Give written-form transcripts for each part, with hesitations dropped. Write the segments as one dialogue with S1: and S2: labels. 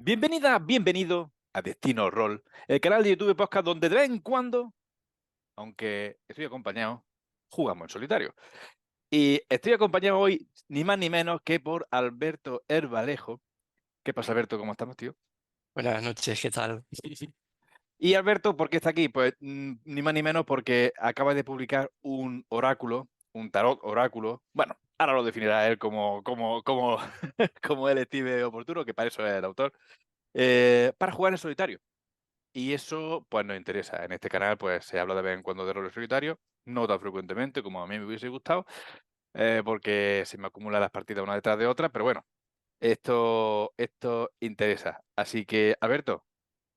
S1: Bienvenida, bienvenido a Destino Roll, el canal de YouTube podcast donde de vez en cuando, aunque estoy acompañado, jugamos en solitario. Y estoy acompañado hoy ni más ni menos que por Alberto Herbalejo. ¿Qué pasa, Alberto? ¿Cómo estamos, tío?
S2: Buenas noches, ¿qué tal?
S1: Y Alberto, ¿por qué está aquí? Pues ni más ni menos porque acaba de publicar un oráculo, un tarot oráculo. Bueno, ahora lo definirá él como, como él estime oportuno, que para eso es el autor, para jugar en solitario. Y eso, pues, nos interesa. En este canal, pues, se habla de vez en cuando de roles solitarios, no tan frecuentemente como a mí me hubiese gustado, porque se me acumulan las partidas una detrás de otra, pero bueno, esto interesa. Así que, Alberto,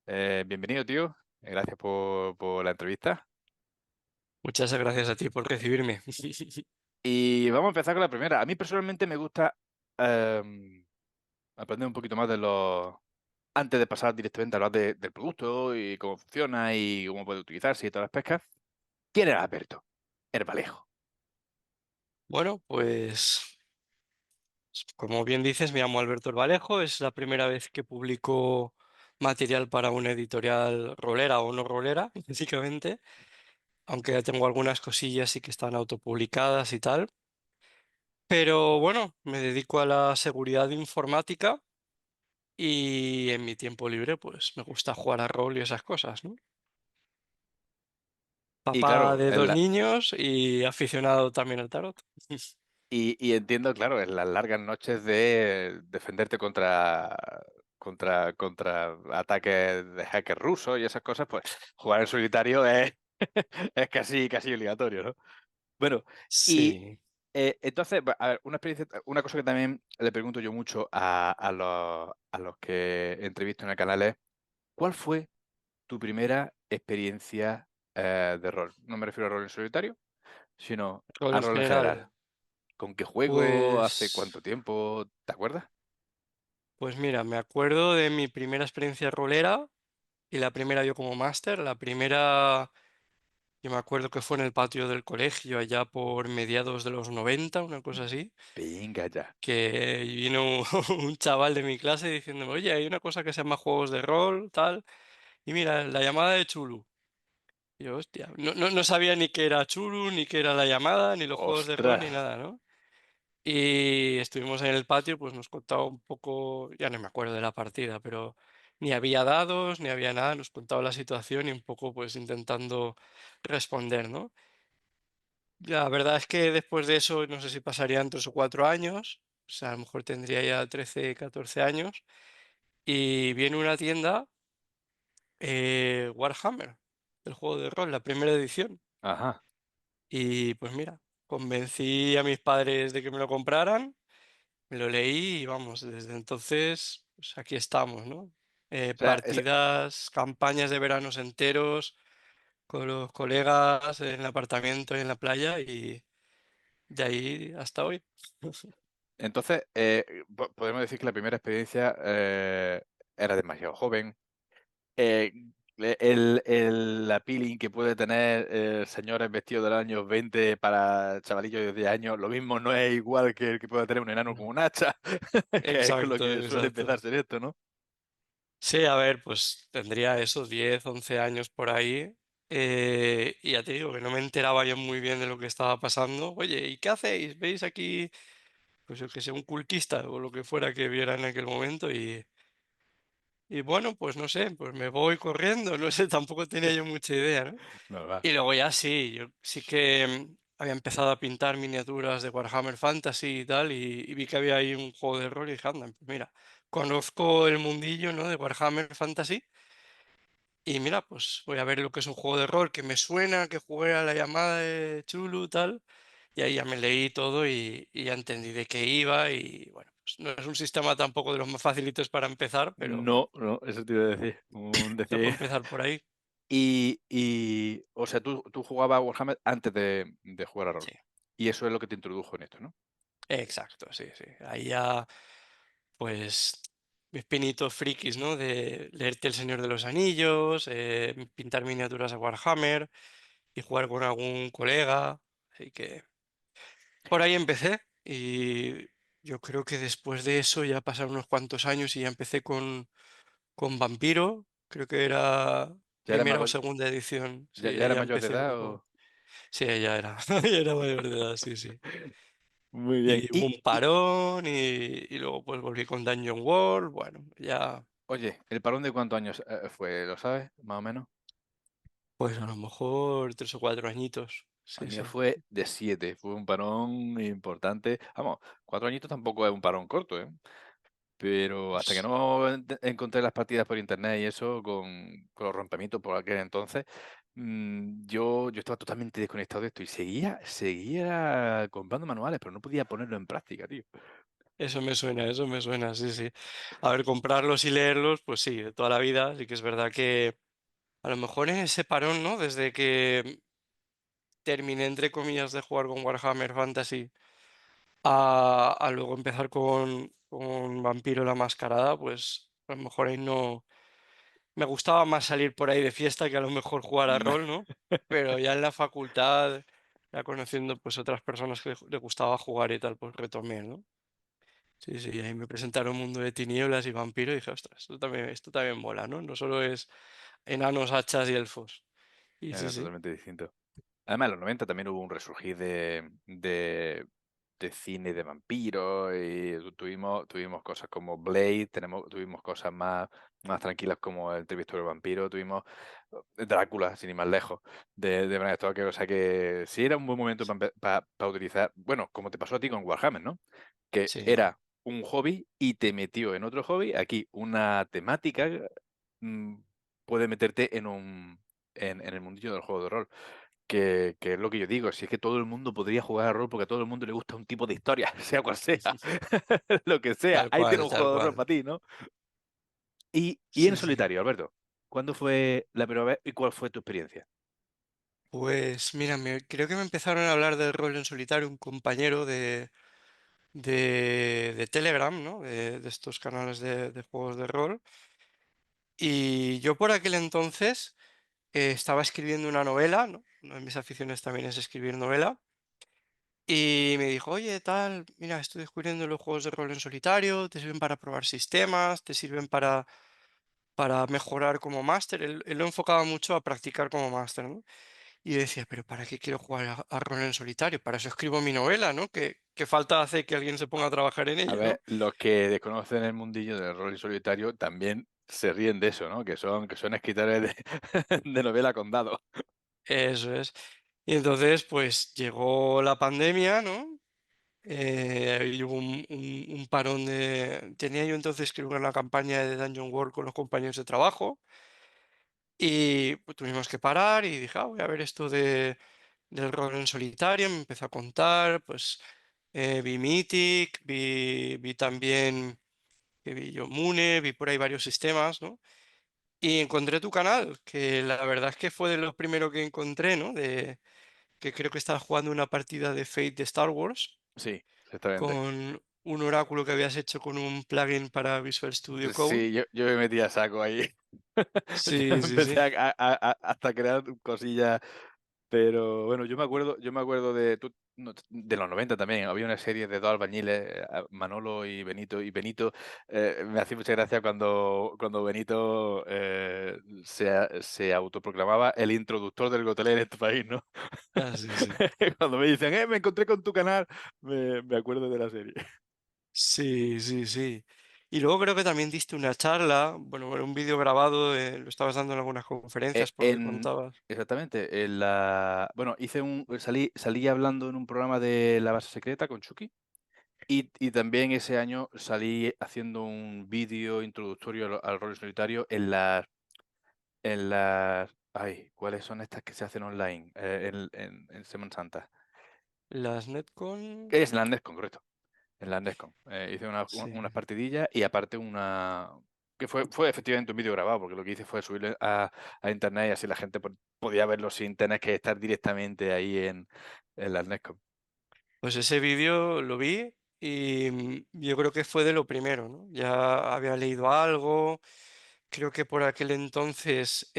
S1: bienvenido, tío. Gracias por la entrevista.
S2: Muchas gracias a ti por recibirme.
S1: Y vamos a empezar con la primera. A mí personalmente me gusta aprender un poquito más de los... Antes de pasar directamente a hablar del producto y cómo funciona y cómo puede utilizarse y todas las pescas. ¿Quién era Alberto Herbalejo?
S2: Bueno, pues como bien dices, me llamo Alberto Vallejo. Es la primera vez que publico material para una editorial rolera o no rolera, básicamente, aunque ya tengo algunas cosillas y que están autopublicadas y tal. Pero bueno, me dedico a la seguridad informática y en mi tiempo libre pues me gusta jugar a rol y esas cosas, ¿no?
S1: Y
S2: Papá
S1: claro,
S2: de dos niños y aficionado también al tarot.
S1: y entiendo, claro, en las largas noches de defenderte contra ataques de hackers rusos y esas cosas, pues jugar en solitario es, es casi obligatorio, ¿no? Bueno, y
S2: Sí.
S1: entonces, a ver, una cosa que también le pregunto yo mucho a los que entrevisto en el canal es, ¿cuál fue tu primera experiencia de rol? No me refiero a rol en solitario, sino
S2: Rol
S1: a
S2: en
S1: rol en general.
S2: general.
S1: ¿Con qué juego? ¿Hace cuánto
S2: Pues,
S1: tiempo? ¿Te acuerdas?
S2: pues mira, me acuerdo de mi primera experiencia rolera y la primera yo como máster. La primera, yo me acuerdo que fue en el patio del colegio allá por mediados de los 90, una cosa así,
S1: Venga ya.
S2: que vino un chaval de mi clase diciéndome, oye, hay una cosa que se llama juegos de rol, tal, y mira, la llamada de Chulu. Y yo, hostia, no sabía ni qué era Chulu, ni qué era la llamada, ni los juegos de rol, ni
S1: ¡Ostras!
S2: nada, ¿no? Y estuvimos en el patio, pues nos contaba un poco, ya no me acuerdo de la partida, pero ni había dados, ni había nada, nos contaba la situación y un poco pues intentando responder, ¿no? La verdad es que después de eso, no sé si pasarían 3 o 4 años, o sea, a lo mejor tendría ya 13 14 años, y viene una tienda, Warhammer, el juego de rol, la primera edición,
S1: Ajá.
S2: y pues mira, convencí a mis padres de que me lo compraran. Me lo leí y vamos, desde entonces, pues aquí estamos, ¿no?
S1: O sea,
S2: Partidas, campañas de veranos enteros con los colegas en el apartamento y en la playa y de ahí hasta hoy.
S1: entonces, podemos decir que la primera experiencia era demasiado joven. Eh, el appealing que puede tener señores vestidos de los años 20 para chavalillos de 10 años, lo mismo no es igual que el que puede tener un enano con un hacha, que es con lo
S2: Exacto,
S1: que suele
S2: exacto.
S1: empezarse en esto, ¿no?
S2: Sí, a ver, pues tendría esos 10 11 años por ahí. Y ya te digo que no me enteraba yo muy bien de lo que estaba pasando. Oye, ¿y qué hacéis? ¿Veis aquí, pues yo que sé, un cultista o lo que fuera que viera en aquel momento? Y bueno, pues no sé, pues me voy corriendo, no sé, tampoco tenía yo mucha idea, ¿no?
S1: Normal.
S2: Y luego ya sí, yo sí que había empezado a pintar miniaturas de Warhammer Fantasy y tal, y vi que había ahí un juego de rol y dije, anda, pues mira, conozco el mundillo, ¿no? De Warhammer Fantasy, y mira, pues voy a ver lo que es un juego de rol que me suena, que jugué a la llamada de Chulu, tal, y ahí ya me leí todo y ya entendí de qué iba, y bueno, pues no es un sistema tampoco de los más facilitos para empezar, pero
S1: No, no, eso te iba a decir.
S2: se puede
S1: Decir.
S2: empezar por ahí.
S1: O sea, tú jugabas a Warhammer antes de jugar a rol.
S2: Sí,
S1: Y eso es lo que te introdujo en esto, ¿no?
S2: exacto, sí, sí. Ahí ya, pues, mis pinitos frikis, ¿no? De leerte El Señor de los Anillos, pintar miniaturas a Warhammer y jugar con algún colega. Así que por ahí empecé y yo creo que después de eso ya pasaron unos cuantos años y ya empecé con con Vampiro, creo que era
S1: ¿Ya era
S2: primera o
S1: mayor,
S2: segunda edición.
S1: ya,
S2: Sí,
S1: ya
S2: ahí
S1: era
S2: ya
S1: mayor de
S2: empecé un
S1: edad
S2: poco.
S1: o...?
S2: Sí, ya era, ya era mayor de edad, sí, sí.
S1: Muy bien.
S2: Y hubo un parón y luego pues volví con Dungeon World, bueno, ya
S1: Oye, ¿el parón de cuántos años fue? ¿Lo sabes? Más o menos.
S2: pues a lo mejor 3 o 4 añitos,
S1: El
S2: sí,
S1: mío
S2: sí.
S1: fue de 7, fue un parón importante. Vamos, 4 añitos tampoco es un parón corto, ¿eh? Pero hasta que
S2: Pues
S1: no encontré las partidas por internet y eso, con los rompimientos por aquel entonces, yo estaba totalmente desconectado de esto y seguía comprando manuales, pero no podía ponerlo en práctica, tío.
S2: eso me suena, sí, sí. A ver, comprarlos y leerlos, pues sí, de toda la vida, sí que es verdad que a lo mejor en ese parón, ¿no? Desde que terminé, entre comillas, de jugar con Warhammer Fantasy a luego empezar con Vampiro la Mascarada, pues a lo mejor ahí no. Me gustaba más salir por ahí de fiesta que a lo mejor jugar a rol, ¿no? Pero ya en la facultad, ya conociendo pues otras personas que le gustaba jugar y tal, pues retomé, ¿no? Sí, sí, ahí me presentaron Mundo de Tinieblas y Vampiro y dije, ostras, esto también mola, ¿no? No solo es enanos, hachas y elfos. Y sí,
S1: Era
S2: sí,
S1: totalmente distinto. Además, en los 90 también hubo un resurgir de cine de vampiros y tuvimos cosas como Blade, tuvimos cosas más tranquilas como El Entrevistador del Vampiro, tuvimos Drácula, sin ir más lejos, de Bram Stoker. O sea que sí era un buen momento para utilizar, bueno, como te pasó a ti con Warhammer, ¿no? Que
S2: sí,
S1: era un hobby y te metió en otro hobby. Aquí una temática mm, puede meterte en el mundillo del juego de rol. Que es lo que yo digo, si es que todo el mundo podría jugar a rol porque a todo el mundo le gusta un tipo de historia, sea cual sea, lo que sea,
S2: tal
S1: ahí tiene
S2: cual,
S1: un
S2: tal
S1: juego de rol
S2: cual.
S1: para ti, ¿no? Y en
S2: Sí, sí.
S1: solitario, Alberto, ¿cuándo fue la primera vez y cuál fue tu experiencia?
S2: Pues mira, creo que me empezaron a hablar del rol en solitario un compañero de Telegram, ¿no? De estos canales de juegos de rol. Y yo por aquel entonces estaba escribiendo una novela, ¿no? Una de mis aficiones también es escribir novela. Y me dijo, oye, tal, mira, estoy descubriendo los juegos de rol en solitario, te sirven para probar sistemas, te sirven para mejorar como máster. Él lo enfocaba mucho a practicar como máster, ¿no? Y yo decía, pero ¿para qué quiero jugar a rol en solitario? Para eso escribo mi novela, ¿no? ¿Qué falta hace que alguien se ponga a trabajar en
S1: A
S2: ello, ¿no?
S1: ver, los que desconocen el mundillo del rol y solitario también se ríen de eso, ¿no? Que son escritores de, de novela con dados.
S2: Eso es. Y entonces, pues llegó la pandemia, ¿no? Y hubo un parón de... Tenía yo entonces que una campaña de Dungeon World con los compañeros de trabajo y pues, tuvimos que parar y dije, voy a ver esto del rol en solitario. Me empezó a contar, pues vi Mythic, vi también que vi yo Mune, vi por ahí varios sistemas, ¿no? Y encontré tu canal, que la verdad es que fue de lo primero que encontré, ¿no? Que creo que estabas jugando una partida de Fate de Star Wars
S1: Sí, exactamente.
S2: con un oráculo que habías hecho con un plugin para Visual Studio Code.
S1: Sí, yo me metí a saco ahí. Yo
S2: Sí, sí,
S1: empecé
S2: sí.
S1: hasta crear cosillas. Pero bueno, yo me acuerdo de los 90 también. Había una serie de dos albañiles, Manolo y Benito. Y Benito me hacía mucha gracia cuando Benito se autoproclamaba el introductor del gotelé en este país, ¿no?
S2: Ah, sí, sí.
S1: Cuando me dicen, me encontré con tu canal, me acuerdo de la serie.
S2: Sí, sí, sí. Y luego creo que también diste una charla, bueno, un vídeo grabado, lo estabas dando en algunas conferencias por lo que contabas.
S1: Exactamente, bueno, salí hablando en un programa de La Base Secreta con Chucky. Y también ese año salí haciendo un vídeo introductorio al rol solitario ay, ¿cuáles son estas que se hacen online en Semana Santa?
S2: Las Netcon,
S1: Es la Andescon, correcto. En la Andescon. Hice
S2: sí.
S1: unas partidillas y aparte que fue efectivamente un vídeo grabado, porque lo que hice fue subirlo a internet y así la gente podía verlo sin tener que estar directamente ahí en la Andescon.
S2: Pues ese vídeo lo vi y yo creo que fue de lo primero, ¿no? Ya había leído algo, creo que por aquel entonces,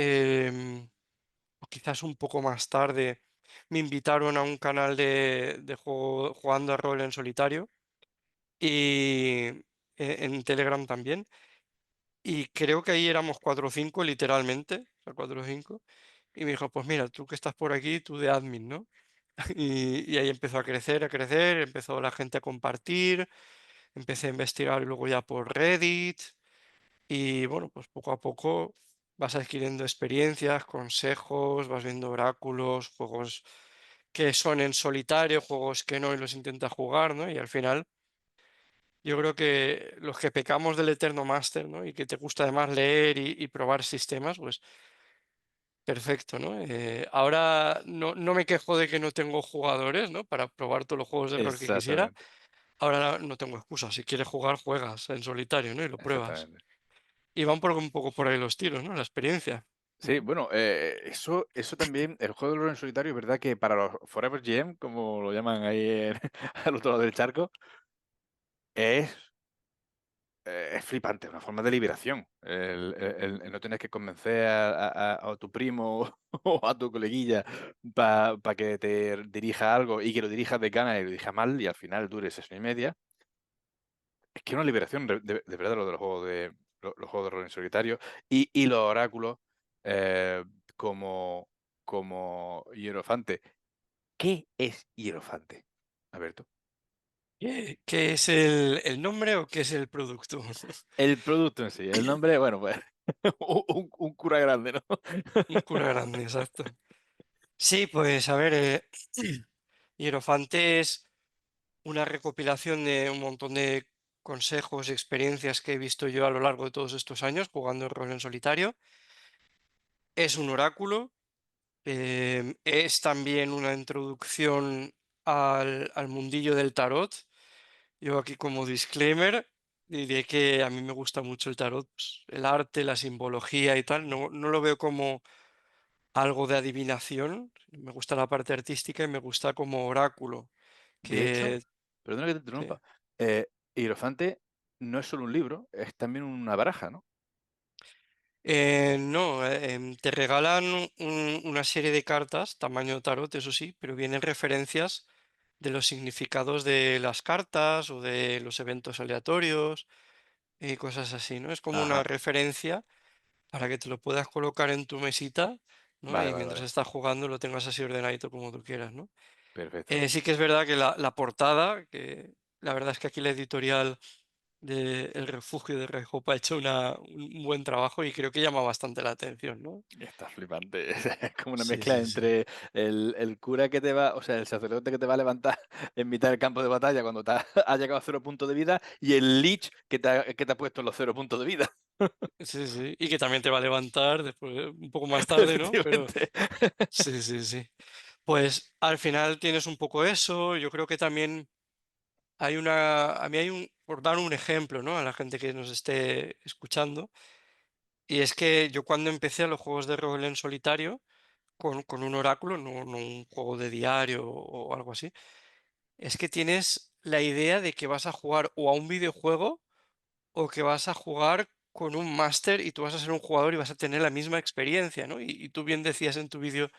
S2: o quizás un poco más tarde, me invitaron a un canal de juego, jugando a rol en solitario y en Telegram también. y creo que ahí éramos 4 o 5 literalmente, o sea, 4 o 5, y me dijo, pues mira, tú que estás por aquí, tú de admin, ¿no? Y ahí empezó a crecer, empezó la gente a compartir, empecé a investigar luego ya por Reddit y bueno, pues poco a poco vas adquiriendo experiencias, consejos, vas viendo oráculos, juegos que son en solitario, juegos que no y los intentas jugar, ¿no? Y al final yo creo que los que pecamos del eterno máster, ¿no? Y que te gusta además leer y probar sistemas, pues perfecto, ¿no? Ahora no me quejo de que no tengo jugadores, ¿no? Para probar todos los juegos de rol que quisiera.
S1: Exactamente,
S2: Ahora no tengo excusa. Si quieres jugar, juegas en solitario, ¿no? Y lo pruebas.
S1: exactamente.
S2: Y van por un poco por ahí los tiros, ¿no? La experiencia.
S1: Sí, bueno, eso también, el juego de rol en solitario, es verdad que para los Forever GM, como lo llaman ahí al otro lado del charco, es, es flipante, una forma de liberación. El no tener que convencer a tu primo o a tu coleguilla para que te dirija algo y que lo dirijas de ganas y lo dirija mal y al final dure 6 horas y media. Es que es una liberación de verdad lo de los juegos los juegos de rol en solitario y los oráculos eh, como, como hierofante. ¿Qué es hierofante, Alberto?
S2: ¿Qué es el nombre o qué es el producto?
S1: El producto en sí, el nombre, bueno, pues un cura grande, ¿no?
S2: Un cura grande, exacto. Sí, pues a ver, Hierofante es una recopilación de un montón de consejos y experiencias que he visto yo a lo largo de todos estos años jugando el rol en solitario. Es un oráculo, es también una introducción al mundillo del tarot. Yo aquí como disclaimer diré que a mí me gusta mucho el tarot, pues, el arte, la simbología y tal. No lo veo como algo de adivinación. Me gusta la parte artística y me gusta como oráculo.
S1: De hecho,
S2: Que
S1: perdona que te
S2: sí.
S1: interrumpa, hierofante no es solo un libro, es también una baraja, ¿no?
S2: No, te regalan una serie de cartas, tamaño tarot, eso sí, pero vienen referencias de los significados de las cartas o de los eventos aleatorios y cosas así, ¿no? Es como una
S1: Ajá,
S2: referencia para que te lo puedas colocar en tu mesita, ¿no?
S1: vale,
S2: Y
S1: vale,
S2: mientras
S1: vale,
S2: estás jugando lo tengas así ordenadito como tú quieras, ¿no?
S1: perfecto.
S2: Sí que es verdad que la portada, que la verdad es que aquí la editorial de El Refugio de Red Hope ha hecho un buen trabajo y creo que llama bastante la atención, ¿no?
S1: Está flipante. Es como una
S2: Sí,
S1: mezcla
S2: sí, sí.
S1: entre el cura que te va, o sea, el sacerdote que te va a levantar en mitad del campo de batalla cuando te ha llegado a 0 puntos de vida y el lich que te ha puesto los 0 puntos de vida.
S2: Sí, sí. Y que también te va a levantar después, un poco más tarde, ¿no? Pero
S1: Efectivamente.
S2: sí, sí, sí. Pues al final tienes un poco eso. Yo creo que también a mí hay por dar un ejemplo, ¿no? A la gente que nos esté escuchando. Y es que yo cuando empecé a los juegos de rol en solitario, con un oráculo, no un juego de diario o algo así, es que tienes la idea de que vas a jugar o a un videojuego o que vas a jugar con un máster y tú vas a ser un jugador y vas a tener la misma experiencia, ¿no? Y tú bien decías en tu vídeo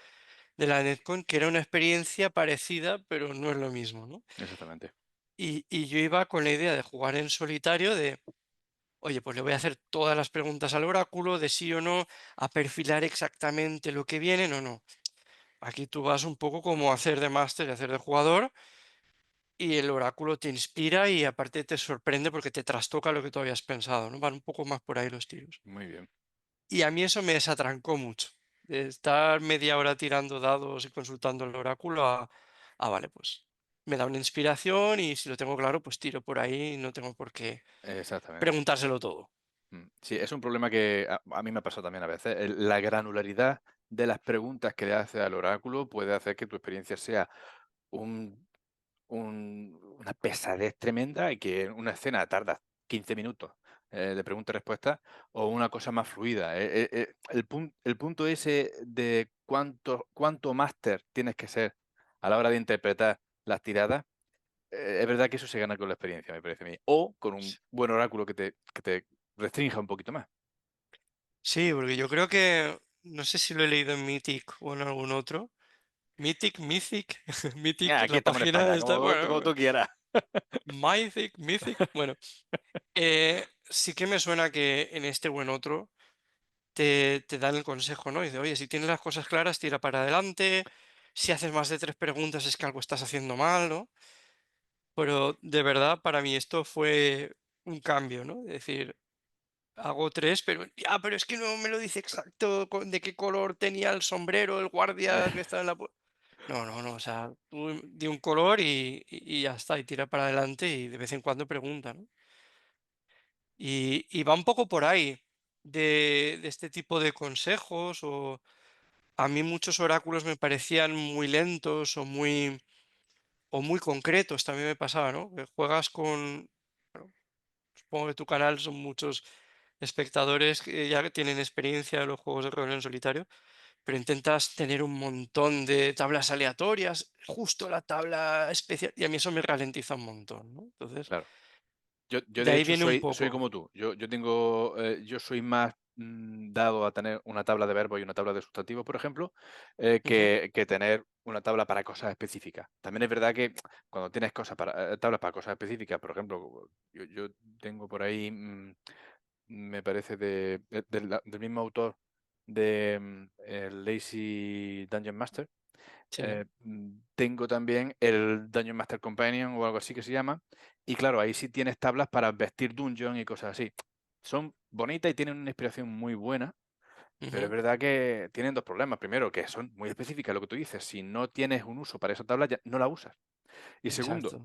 S2: de la Netcon que era una experiencia parecida, pero no es lo mismo, ¿no?
S1: Exactamente.
S2: Y yo iba con la idea de jugar en solitario, de, oye, pues le voy a hacer todas las preguntas al oráculo, de sí o no, a perfilar exactamente lo que viene, no, no. Aquí tú vas un poco como a hacer de máster y hacer de jugador y el oráculo te inspira y aparte te sorprende porque te trastoca lo que tú habías pensado, ¿no? Van un poco más por ahí los tiros.
S1: Muy bien.
S2: Y a mí eso me desatrancó mucho. De estar media hora tirando dados y consultando el oráculo vale, pues me da una inspiración y si lo tengo claro, pues tiro por ahí y no tengo por qué
S1: Exactamente.
S2: preguntárselo todo.
S1: Sí, es un problema que a mí me ha pasado también a veces. La granularidad de las preguntas que le haces al oráculo puede hacer que tu experiencia sea un una pesadez tremenda y que una escena tarda 15 minutos de pregunta y respuesta o una cosa más fluida. El punto ese de cuánto máster tienes que ser a la hora de interpretar las tiradas, es verdad que eso se gana con la experiencia, me parece a mí. O con un buen oráculo que te restrinja un poquito más.
S2: Sí, porque yo creo que, no sé si lo he leído en Mythic o en algún otro. Mythic, Mythic,
S1: Aquí
S2: la
S1: estamos en
S2: página
S1: España,
S2: está,
S1: como
S2: bueno,
S1: tú quieras.
S2: Mythic, bueno, eh, sí que me suena que en este o en otro te dan el consejo, ¿no? Y dice, oye, si tienes las cosas claras, tira para adelante. Si haces más de 3 preguntas es que algo estás haciendo mal, ¿no? Pero de verdad, para mí esto fue un cambio, ¿no? Es decir, hago tres, pero ya, pero es que no me lo dice exacto de qué color tenía el sombrero el guardia que estaba en la no, no, no, o sea, tú di un color y ya está, y tira para adelante y de vez en cuando pregunta, ¿no? Y va un poco por ahí de este tipo de consejos o a mí muchos oráculos me parecían muy lentos o muy concretos, también me pasaba, ¿no? Que juegas con, bueno, supongo que tu canal son muchos espectadores que ya tienen experiencia en los juegos de rol en solitario, pero intentas tener un montón de tablas aleatorias, justo la tabla especial, y a mí eso me ralentiza un montón, ¿no? Entonces,
S1: Claro. Yo
S2: de
S1: de
S2: ahí
S1: hecho
S2: viene un
S1: soy
S2: poco.
S1: como tú. Yo tengo, yo soy más, dado a tener una tabla de verbos y una tabla de sustantivos, por ejemplo,
S2: Ujú,
S1: que tener una tabla para cosas específicas. También es verdad que cuando tienes cosas para tablas para cosas específicas, por ejemplo, yo tengo por ahí, me parece del mismo autor de, el Lazy Dungeon Master,
S2: sí,
S1: tengo también el Dungeon Master Companion o algo así que se llama. Y claro, ahí sí tienes tablas para vestir dungeon y cosas así. Son bonitas y tienen una inspiración muy buena, pero es
S2: ujú,
S1: verdad que tienen dos problemas. Primero, que son muy específicas lo que tú dices. Si no tienes un uso para esa tabla, ya no la usas. Y segundo,
S2: exacto.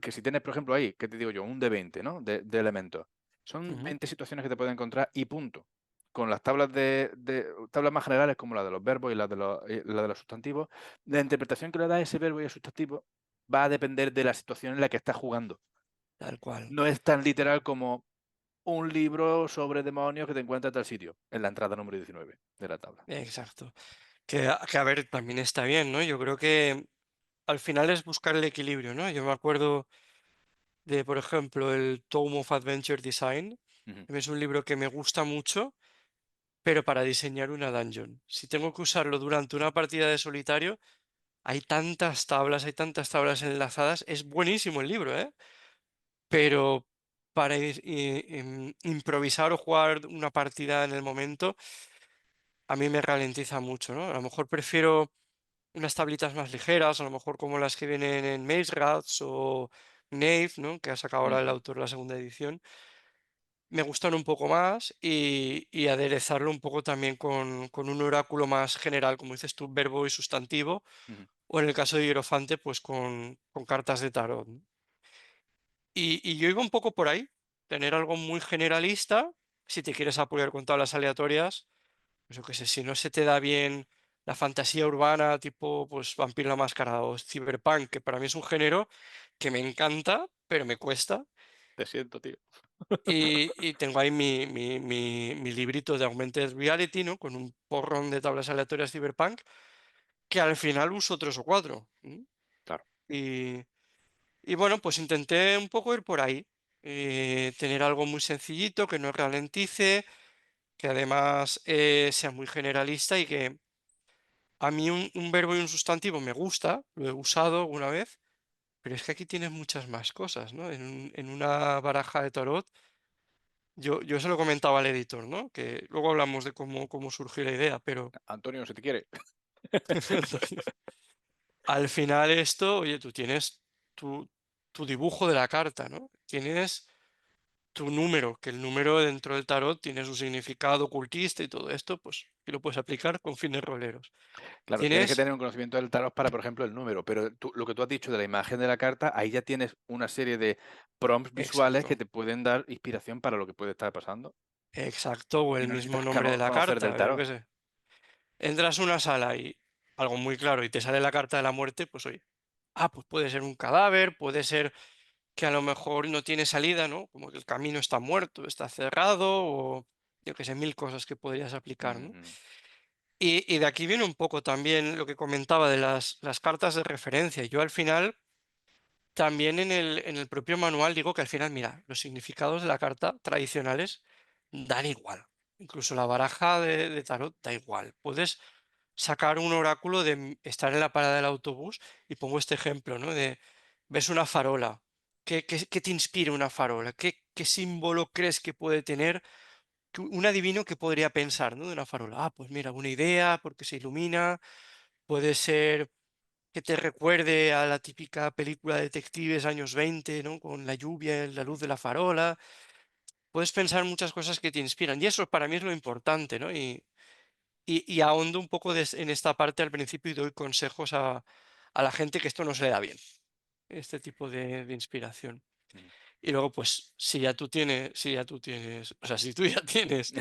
S1: que si tienes, por ejemplo, ahí, ¿qué te digo yo? Un de 20, ¿no? De elementos. Son
S2: Ujú,
S1: 20 situaciones que te puedes encontrar y punto. Con las tablas tablas más generales, como la de los verbos y la de los sustantivos, la interpretación que le da a ese verbo y a sustantivo va a depender de la situación en la que estás jugando.
S2: tal cual.
S1: No es tan literal como un libro sobre demonios que te encuentra en tal sitio, en la entrada número 19 de la tabla.
S2: Exacto. Que a ver, también está bien, ¿no? Yo creo que al final es buscar el equilibrio, ¿no? Yo me acuerdo de, por ejemplo, el Tome of Adventure Design.
S1: Ujú,
S2: Es un libro que me gusta mucho, pero para diseñar una dungeon. Si tengo que usarlo durante una partida de solitario, hay tantas tablas enlazadas. Es buenísimo el libro, ¿eh? Pero para improvisar o jugar una partida en el momento, a mí me ralentiza mucho, ¿no? A lo mejor prefiero unas tablitas más ligeras, a lo mejor como las que vienen en Maze Rats o Knave, ¿no? Que ha sacado ahora el
S1: ujú,
S2: autor la segunda edición. Me gustan un poco más y aderezarlo un poco también con un oráculo más general, como dices tú, verbo y sustantivo,
S1: ujú.
S2: o en el caso de Hierofante, pues con cartas de tarot, ¿no? Y yo iba un poco por ahí, tener algo muy generalista, si te quieres apoyar con tablas aleatorias, pues yo qué sé, si no se te da bien la fantasía urbana tipo pues Vampiro la Máscara o Cyberpunk, que para mí es un género que me encanta, pero me cuesta.
S1: Te siento, tío.
S2: Y tengo ahí mi librito de Augmented Reality, ¿no? Con un porrón de tablas aleatorias Cyberpunk, que al final uso tres o cuatro.
S1: Claro.
S2: Y, y bueno, pues intenté un poco ir por ahí. Tener algo muy sencillito, que no ralentice, que además sea muy generalista y que a mí un verbo y un sustantivo me gusta, lo he usado alguna vez, pero es que aquí tienes muchas más cosas, ¿no? En una baraja de tarot. Yo se lo comentaba al editor, ¿no? Que luego hablamos de cómo surgió la idea, pero
S1: Antonio, si te quiere.
S2: al final esto, oye, tú tienes tu, tu dibujo de la carta, ¿no? Tienes tu número, que el número dentro del tarot tiene su significado ocultista y todo esto, pues, y lo puedes aplicar con fines roleros.
S1: Claro, tienes que
S2: Tienes,
S1: tener un conocimiento del tarot para, por ejemplo, el número, pero lo que tú has dicho de la imagen de la carta, ahí ya tienes una serie de prompts visuales que
S2: exacto,
S1: te pueden dar inspiración para lo que puede estar pasando
S2: exacto, o
S1: y
S2: el
S1: no
S2: mismo
S1: necesitas
S2: nombre de la
S1: conocer del
S2: carta, yo
S1: tarot.
S2: qué sé. Entras a una sala y algo muy claro y te sale la carta de la muerte, pues oye, pues puede ser un cadáver, puede ser que a lo mejor no tiene salida, ¿no? Como que el camino está muerto, está cerrado o yo que sé, mil cosas que podrías aplicar, ¿no?
S1: Ujú,
S2: Y de aquí viene un poco también lo que comentaba de las cartas de referencia. Yo al final, también en el propio manual digo que al final, mira, los significados de la carta tradicionales dan igual. Incluso la baraja de tarot da igual. Puedes sacar un oráculo de estar en la parada del autobús y pongo este ejemplo, ¿no? De ves una farola ¿Qué te inspira una farola? ¿Qué símbolo crees que puede tener un adivino que podría pensar, ¿no? De una farola. Ah, pues mira, una idea, porque se ilumina, puede ser que te recuerde a la típica película de detectives años 20, ¿no? Con la lluvia, la luz de la farola. Puedes pensar muchas cosas que te inspiran. Y eso para mí es lo importante, ¿no? Y ahondo un poco en esta parte al principio y doy consejos a la gente que esto no se le da bien, este tipo de inspiración.
S1: Mm.
S2: Y luego, pues, si ya tú tienes, o sea, si tú ya tienes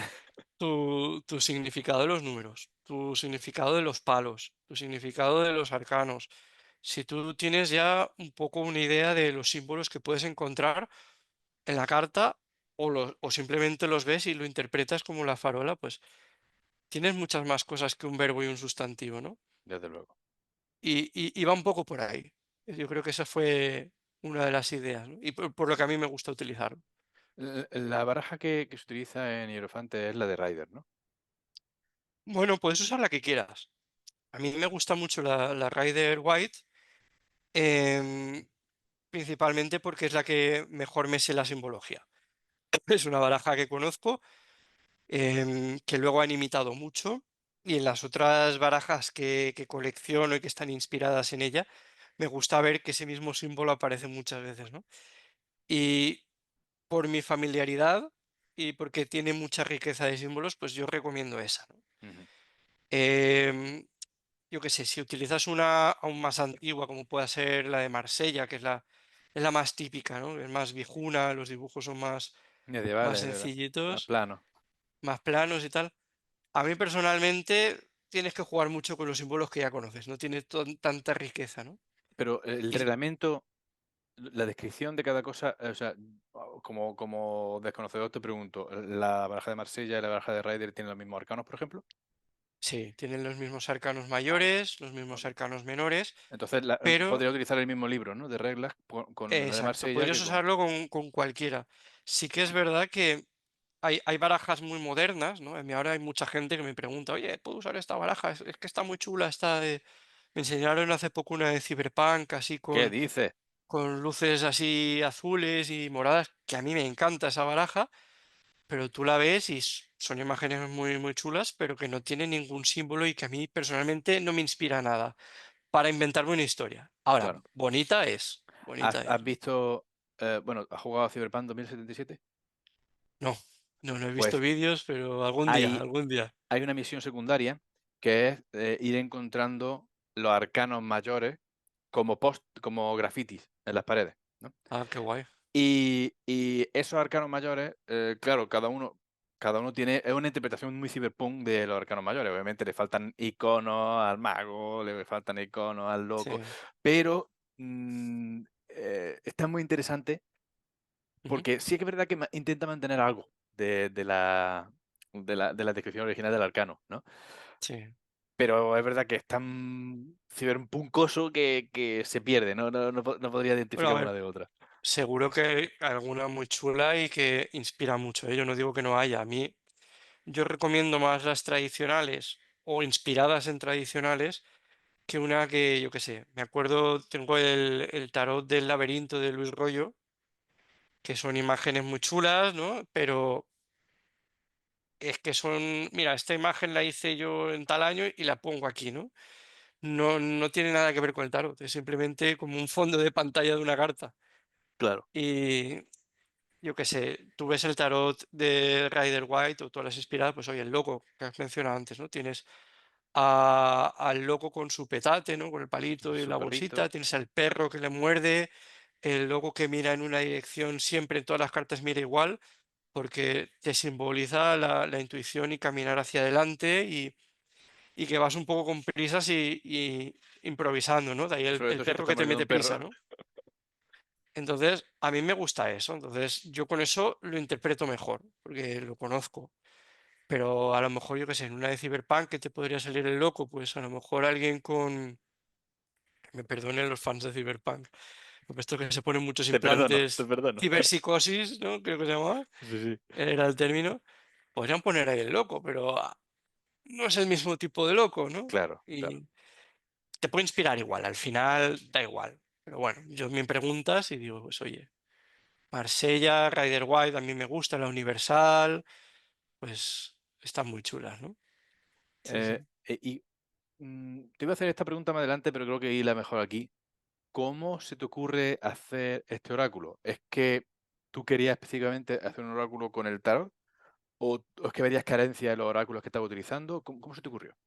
S2: tu significado de los números, tu significado de los palos, tu significado de los arcanos, si tú tienes ya un poco una idea de los símbolos que puedes encontrar en la carta o simplemente los ves y lo interpretas como la farola, pues tienes muchas más cosas que un verbo y un sustantivo, ¿no?
S1: Desde luego.
S2: Y va un poco por ahí. Yo creo que esa fue una de las ideas, ¿no? Y por lo que a mí me gusta utilizarlo.
S1: La baraja que se utiliza en Hierofante es la de Rider, ¿no?
S2: Bueno, puedes usar la que quieras. A mí me gusta mucho la Rider White, em, principalmente porque es la que mejor me sé la simbología. Es una baraja que conozco, que luego han imitado mucho, y en las otras barajas que colecciono y que están inspiradas en ella, me gusta ver que ese mismo símbolo aparece muchas veces, ¿no? Y por mi familiaridad y porque tiene mucha riqueza de símbolos, pues yo recomiendo esa, ¿no?
S1: Ujú.
S2: Em, yo qué sé, si utilizas una aún más antigua, como pueda ser la de Marsella, que es la más típica, ¿no? Es más viejuna, los dibujos son más
S1: Medievales, ¿verdad? Más
S2: sencillitos,
S1: plano.
S2: más planos y tal. A mí personalmente tienes que jugar mucho con los símbolos que ya conoces, no tiene tanta riqueza, ¿no?
S1: Pero el
S2: Y
S1: reglamento, la descripción de cada cosa, o sea, como desconocedor te pregunto, ¿la baraja de Marsella y la baraja de Rider tienen los mismos arcanos, por ejemplo?
S2: sí, tienen los mismos arcanos
S1: Vale.
S2: mayores, los mismos
S1: Ok.
S2: arcanos menores,
S1: Entonces,
S2: pero
S1: podría utilizar el mismo libro, ¿no? De reglas con la de
S2: exacto,
S1: Marsella
S2: podrías
S1: que con...
S2: usarlo con cualquiera. Sí que es verdad que hay barajas muy modernas, ¿no? A mí ahora hay mucha gente que me pregunta, oye, ¿puedo usar esta baraja? Es que está muy chula, está de... Me enseñaron hace poco una de Cyberpunk, así
S1: ¿Qué dices?
S2: con luces así azules y moradas, que a mí me encanta esa baraja, pero tú la ves y son imágenes muy, muy chulas, pero que no tienen ningún símbolo y que a mí personalmente no me inspira nada para inventarme una historia. Ahora,
S1: Claro.
S2: bonita es.
S1: Has visto, bueno, has jugado a Cyberpunk 2077?
S2: No, no he visto
S1: Pues
S2: vídeos, pero algún día,
S1: hay,
S2: algún día.
S1: hay una misión secundaria que es ir encontrando los arcanos mayores como grafitis en las paredes, ¿no?
S2: Ah, qué guay.
S1: Y esos arcanos mayores, claro, cada uno tiene, es una interpretación muy cyberpunk de los arcanos mayores. Obviamente le faltan iconos al mago, le faltan iconos al loco,
S2: Sí.
S1: pero está muy interesante
S2: Ujú.
S1: porque sí que es verdad que intenta mantener algo de la descripción original del arcano, ¿no?
S2: Sí.
S1: Pero es verdad que es tan ciberpuncoso que se pierde, ¿no? No podría
S2: Bueno, a
S1: identificar una
S2: ver,
S1: de otra.
S2: seguro que hay alguna muy chula y que inspira mucho, ¿eh? Yo no digo que no haya. A mí, yo recomiendo más las tradicionales o inspiradas en tradicionales que una que, yo qué sé, me acuerdo, tengo el tarot del laberinto de Luis Rollo, que son imágenes muy chulas, ¿no? Pero es que son, mira, esta imagen la hice yo en tal año y la pongo aquí, ¿no? No, no tiene nada que ver con el tarot, es simplemente como un fondo de pantalla de una carta.
S1: Claro,
S2: Y yo qué sé, tú ves el tarot de Rider White o todas las inspiradas, pues oye, el loco que has mencionado antes, ¿no? Tienes al loco con su petate, ¿no? Con el palito y
S1: su
S2: la bolsita,
S1: perrito.
S2: tienes al perro que le muerde, el loco que mira en una dirección, siempre en todas las cartas mira igual, porque te simboliza la intuición y caminar hacia adelante y que vas un poco con prisas y improvisando, ¿no? De ahí el,
S1: Sobre
S2: el
S1: todo si te
S2: perro
S1: está
S2: que te
S1: mordiendo
S2: mete
S1: un perro.
S2: prisa, ¿no? Entonces, a mí me gusta eso. Entonces, yo con eso lo interpreto mejor, porque lo conozco. Pero a lo mejor, yo qué sé, en una de Cyberpunk que te podría salir el loco, pues a lo mejor alguien con, que me perdonen los fans de Cyberpunk, porque esto que se ponen muchos
S1: Te perdono, te
S2: implantes,
S1: perdono.
S2: ciberpsicosis, ¿no? Creo que se llamaba,
S1: Sí, sí.
S2: era el término. Podrían poner ahí el loco, pero no es el mismo tipo de loco, ¿no?
S1: Claro, claro.
S2: Y te puede inspirar igual, al final da igual. Pero bueno, yo me preguntas y digo, pues oye. Marsella, Rider White, a mí me gusta, la Universal, pues están muy chulas, ¿no? Sí,
S1: Eh,
S2: sí.
S1: y te iba a hacer esta pregunta más adelante, pero creo que la mejor aquí. ¿Cómo se te ocurre hacer este oráculo? ¿Es que tú querías específicamente hacer un oráculo con el tarot? ¿O es que verías carencia de los oráculos que estaba utilizando? ¿Cómo se te ocurrió?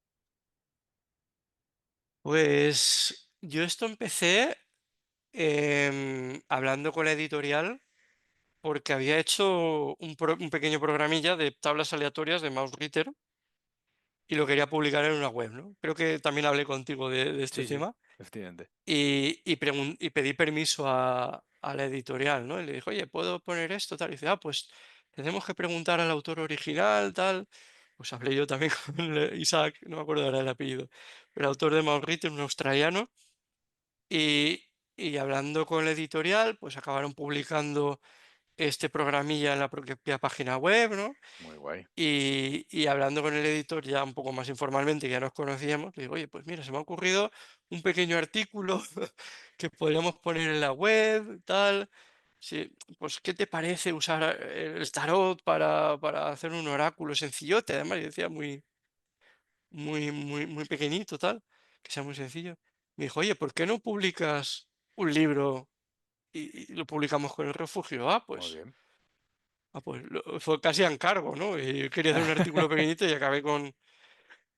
S2: Pues yo esto empecé hablando con la editorial porque había hecho un pequeño programilla de tablas aleatorias de Mouse y lo quería publicar en una web, ¿no? Creo que también hablé contigo de este
S1: Sí, sí,
S2: tema
S1: efectivamente.
S2: y pedí permiso a la editorial, ¿no? Y le dije, oye, ¿puedo poner esto? Tal. Y dice, pues tenemos que preguntar al autor original, tal. Pues hablé yo también con Isaac, no me acuerdo ahora el apellido, el autor de Mouse un australiano, y, y hablando con la editorial, pues acabaron publicando este programilla en la propia página web, ¿no?
S1: Muy guay.
S2: Y hablando con el editor ya un poco más informalmente, que ya nos conocíamos, le digo, oye, pues mira, se me ha ocurrido un pequeño artículo que podríamos poner en la web, tal. Sí, pues, ¿qué te parece usar el tarot para hacer un oráculo sencillote? Además, yo decía muy pequeñito, tal, que sea muy sencillo. Me dijo, oye, ¿por qué no publicas un libro y lo publicamos con el refugio?
S1: Muy bien.
S2: Pues fue casi a encargo, ¿no? Y yo quería hacer un artículo pequeñito y acabé con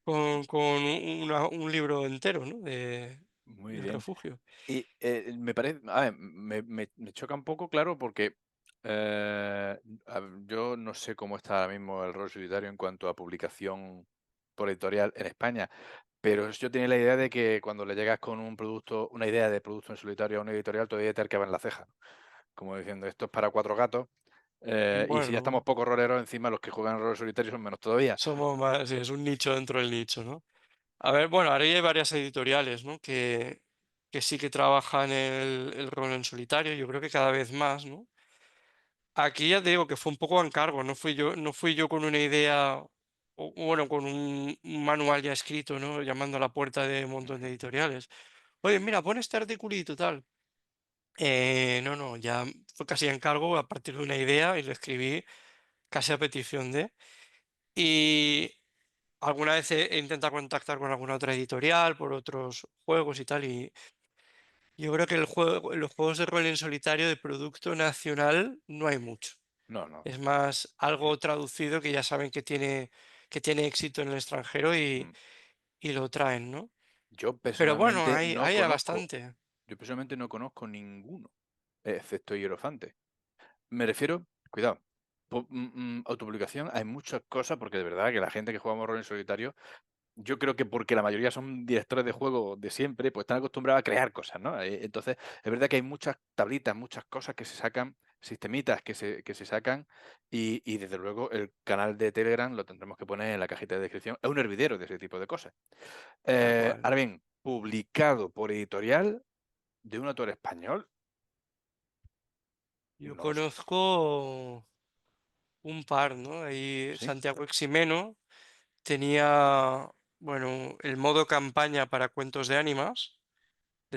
S2: un libro entero, ¿no?
S1: Muy
S2: Del
S1: bien.
S2: refugio.
S1: Y me parece, a ver, me choca un poco, claro, porque yo no sé cómo está ahora mismo el rol solitario en cuanto a publicación por editorial en España, pero yo tenía la idea de que cuando le llegas con un producto, una idea de producto en solitario a una editorial, todavía te arqueaba en la ceja, como diciendo, esto es para cuatro gatos, y si ya estamos
S2: Bueno,
S1: poco roleros, encima los que juegan rol solitario son menos todavía.
S2: somos más, sí, es un nicho dentro del nicho, ¿no? A ver, bueno, ahora ya hay varias editoriales, ¿no? Que sí que trabajan el rol en solitario, yo creo que cada vez más, ¿no? Aquí ya te digo que fue un poco a encargo, no fui yo con una idea, o bueno, con un manual ya escrito, ¿no? Llamando a la puerta de un montón de
S1: Ujú.
S2: editoriales. Oye, mira, pon este articulito, tal. No, no, ya fue casi a encargo a partir de una idea y lo escribí casi a petición de. Y alguna vez he intentado contactar con alguna otra editorial por otros juegos y tal. Y yo creo que los juegos de rol en solitario de producto nacional no hay mucho.
S1: No, no.
S2: Es más algo traducido que ya saben que tiene éxito en el extranjero
S1: Mm.
S2: y lo traen, ¿no?
S1: Yo
S2: Pero bueno,
S1: personalmente
S2: hay,
S1: no
S2: hay
S1: conozco,
S2: bastante.
S1: yo personalmente no conozco ninguno, excepto Hierofante. Me refiero, cuidado, autopublicación, hay muchas cosas, porque de verdad que la gente que jugamos rol en solitario, yo creo que porque la mayoría son directores de juego de siempre, pues están acostumbrados a crear cosas, ¿no? Entonces, es verdad que hay muchas tablitas, muchas cosas que se sacan, sistemitas que se sacan, y desde luego el canal de Telegram lo tendremos que poner en la cajita de descripción. Es un hervidero de ese tipo de cosas.
S2: Tal cual.
S1: Ahora bien, publicado por editorial de un autor español,
S2: Yo
S1: no lo sé.
S2: conozco un par, ¿no? Ahí
S1: ¿Sí?
S2: Santiago Ximeno tenía, bueno, el modo campaña para cuentos de ánimas,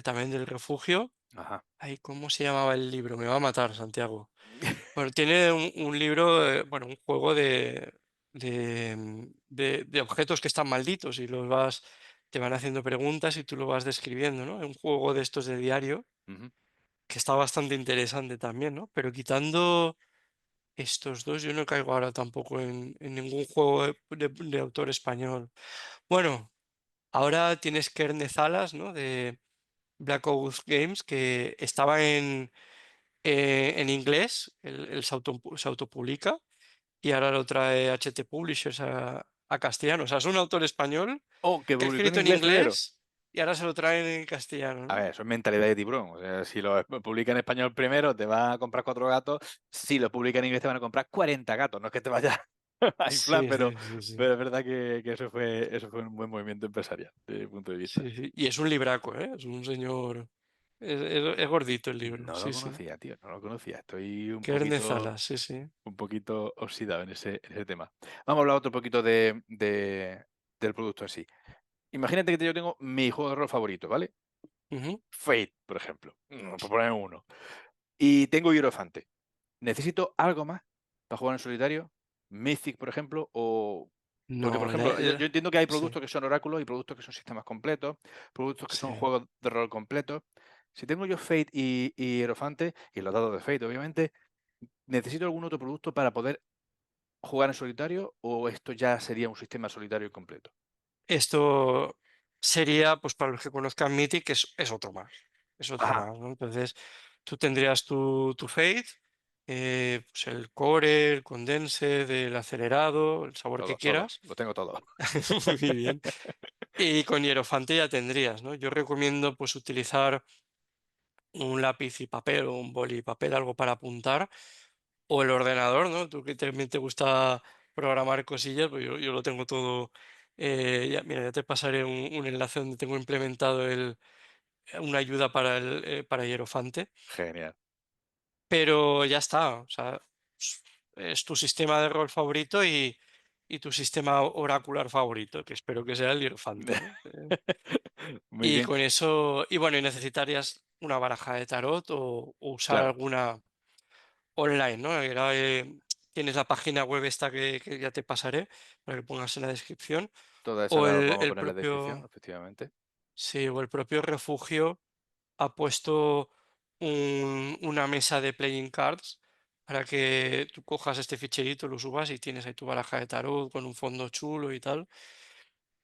S2: también del refugio.
S1: Ajá.
S2: Ay, ¿cómo se llamaba el libro? Me va a matar, Santiago. Bueno, tiene un libro, bueno, un juego de objetos que están malditos y te van haciendo preguntas y tú lo vas describiendo, ¿no? Un juego de estos de diario
S1: Ujú.
S2: que está bastante interesante también, ¿no? Pero quitando estos dos, yo no caigo ahora tampoco en ningún juego de autor español. Bueno, ahora tienes Kerne Zalas, ¿no? De Black Ops Games, que estaba en inglés, él se autopublica y ahora lo trae HT Publishers a castellano. O sea, es un autor español
S1: Oh, que
S2: que ha
S1: publicó en
S2: escrito en
S1: inglés primero.
S2: inglés y ahora se lo traen en castellano,
S1: A
S2: ¿no?
S1: ver, eso es mentalidad de tiburón. O sea, si lo publica en español primero, te va a comprar cuatro gatos. Si lo publica en inglés, te van a comprar 40 gatos. No es que te vaya a inflar,
S2: Sí,
S1: pero,
S2: sí, sí, sí.
S1: pero es verdad que eso fue un buen movimiento empresarial, desde mi punto de vista.
S2: Sí, sí. Y es un libraco, ¿eh? Es un señor. Es gordito el libro,
S1: No lo
S2: sí, sí.
S1: conocía, tío, no lo conocía. Estoy un
S2: Kerne
S1: poquito,
S2: Zalas, sí, sí.
S1: un poquito oxidado en ese tema. Vamos a hablar otro poquito del producto en sí. Imagínate que yo tengo mi juego de rol favorito, ¿vale?
S2: Ujú,
S1: Fate, por ejemplo, por poner uno. Y tengo Hierofante. ¿Necesito algo más para jugar en solitario? Mythic, por ejemplo, o porque, por
S2: No,
S1: ejemplo, yo entiendo que hay
S2: sí.
S1: productos que son oráculos y productos que son sistemas completos, productos que son
S2: Sí.
S1: juegos de rol completos. Si tengo yo Fate y Hierofante, y los dados de Fate, obviamente, ¿necesito algún otro producto para poder jugar en solitario o esto ya sería un sistema solitario completo?
S2: Esto sería, pues para los que conozcan Mythic, es otro más. Es otro
S1: Ajá,
S2: más, ¿no? Entonces, tú tendrías tu Fate, pues el Core, el Condensed, el acelerado, el sabor que
S1: todo, todo,
S2: quieras.
S1: lo tengo todo.
S2: Muy bien. Y con Hierofante ya tendrías, ¿no? Yo recomiendo pues utilizar un lápiz y papel o un boli y papel, algo para apuntar, o el ordenador, ¿no? Tú que también te gusta programar cosillas, pues yo lo tengo todo. Mira, ya te pasaré un enlace donde tengo implementado una ayuda para Hierofante,
S1: Genial.
S2: pero ya está. O sea, es es tu sistema de rol favorito y tu sistema oracular favorito, que espero que sea el Hierofante, ¿no?
S1: Muy
S2: Y
S1: bien,
S2: con eso, y bueno, y necesitarías una baraja de tarot o usar
S1: claro,
S2: alguna online, ¿no? Tienes la página web esta que ya te pasaré para que pongas en la descripción.
S1: toda esa
S2: O
S1: la
S2: el,
S1: vamos a
S2: el
S1: poner en la descripción,
S2: propio,
S1: efectivamente.
S2: sí, o el propio refugio ha puesto una mesa de playing cards para que tú cojas este ficherito, lo subas y tienes ahí tu baraja de tarot con un fondo chulo y tal.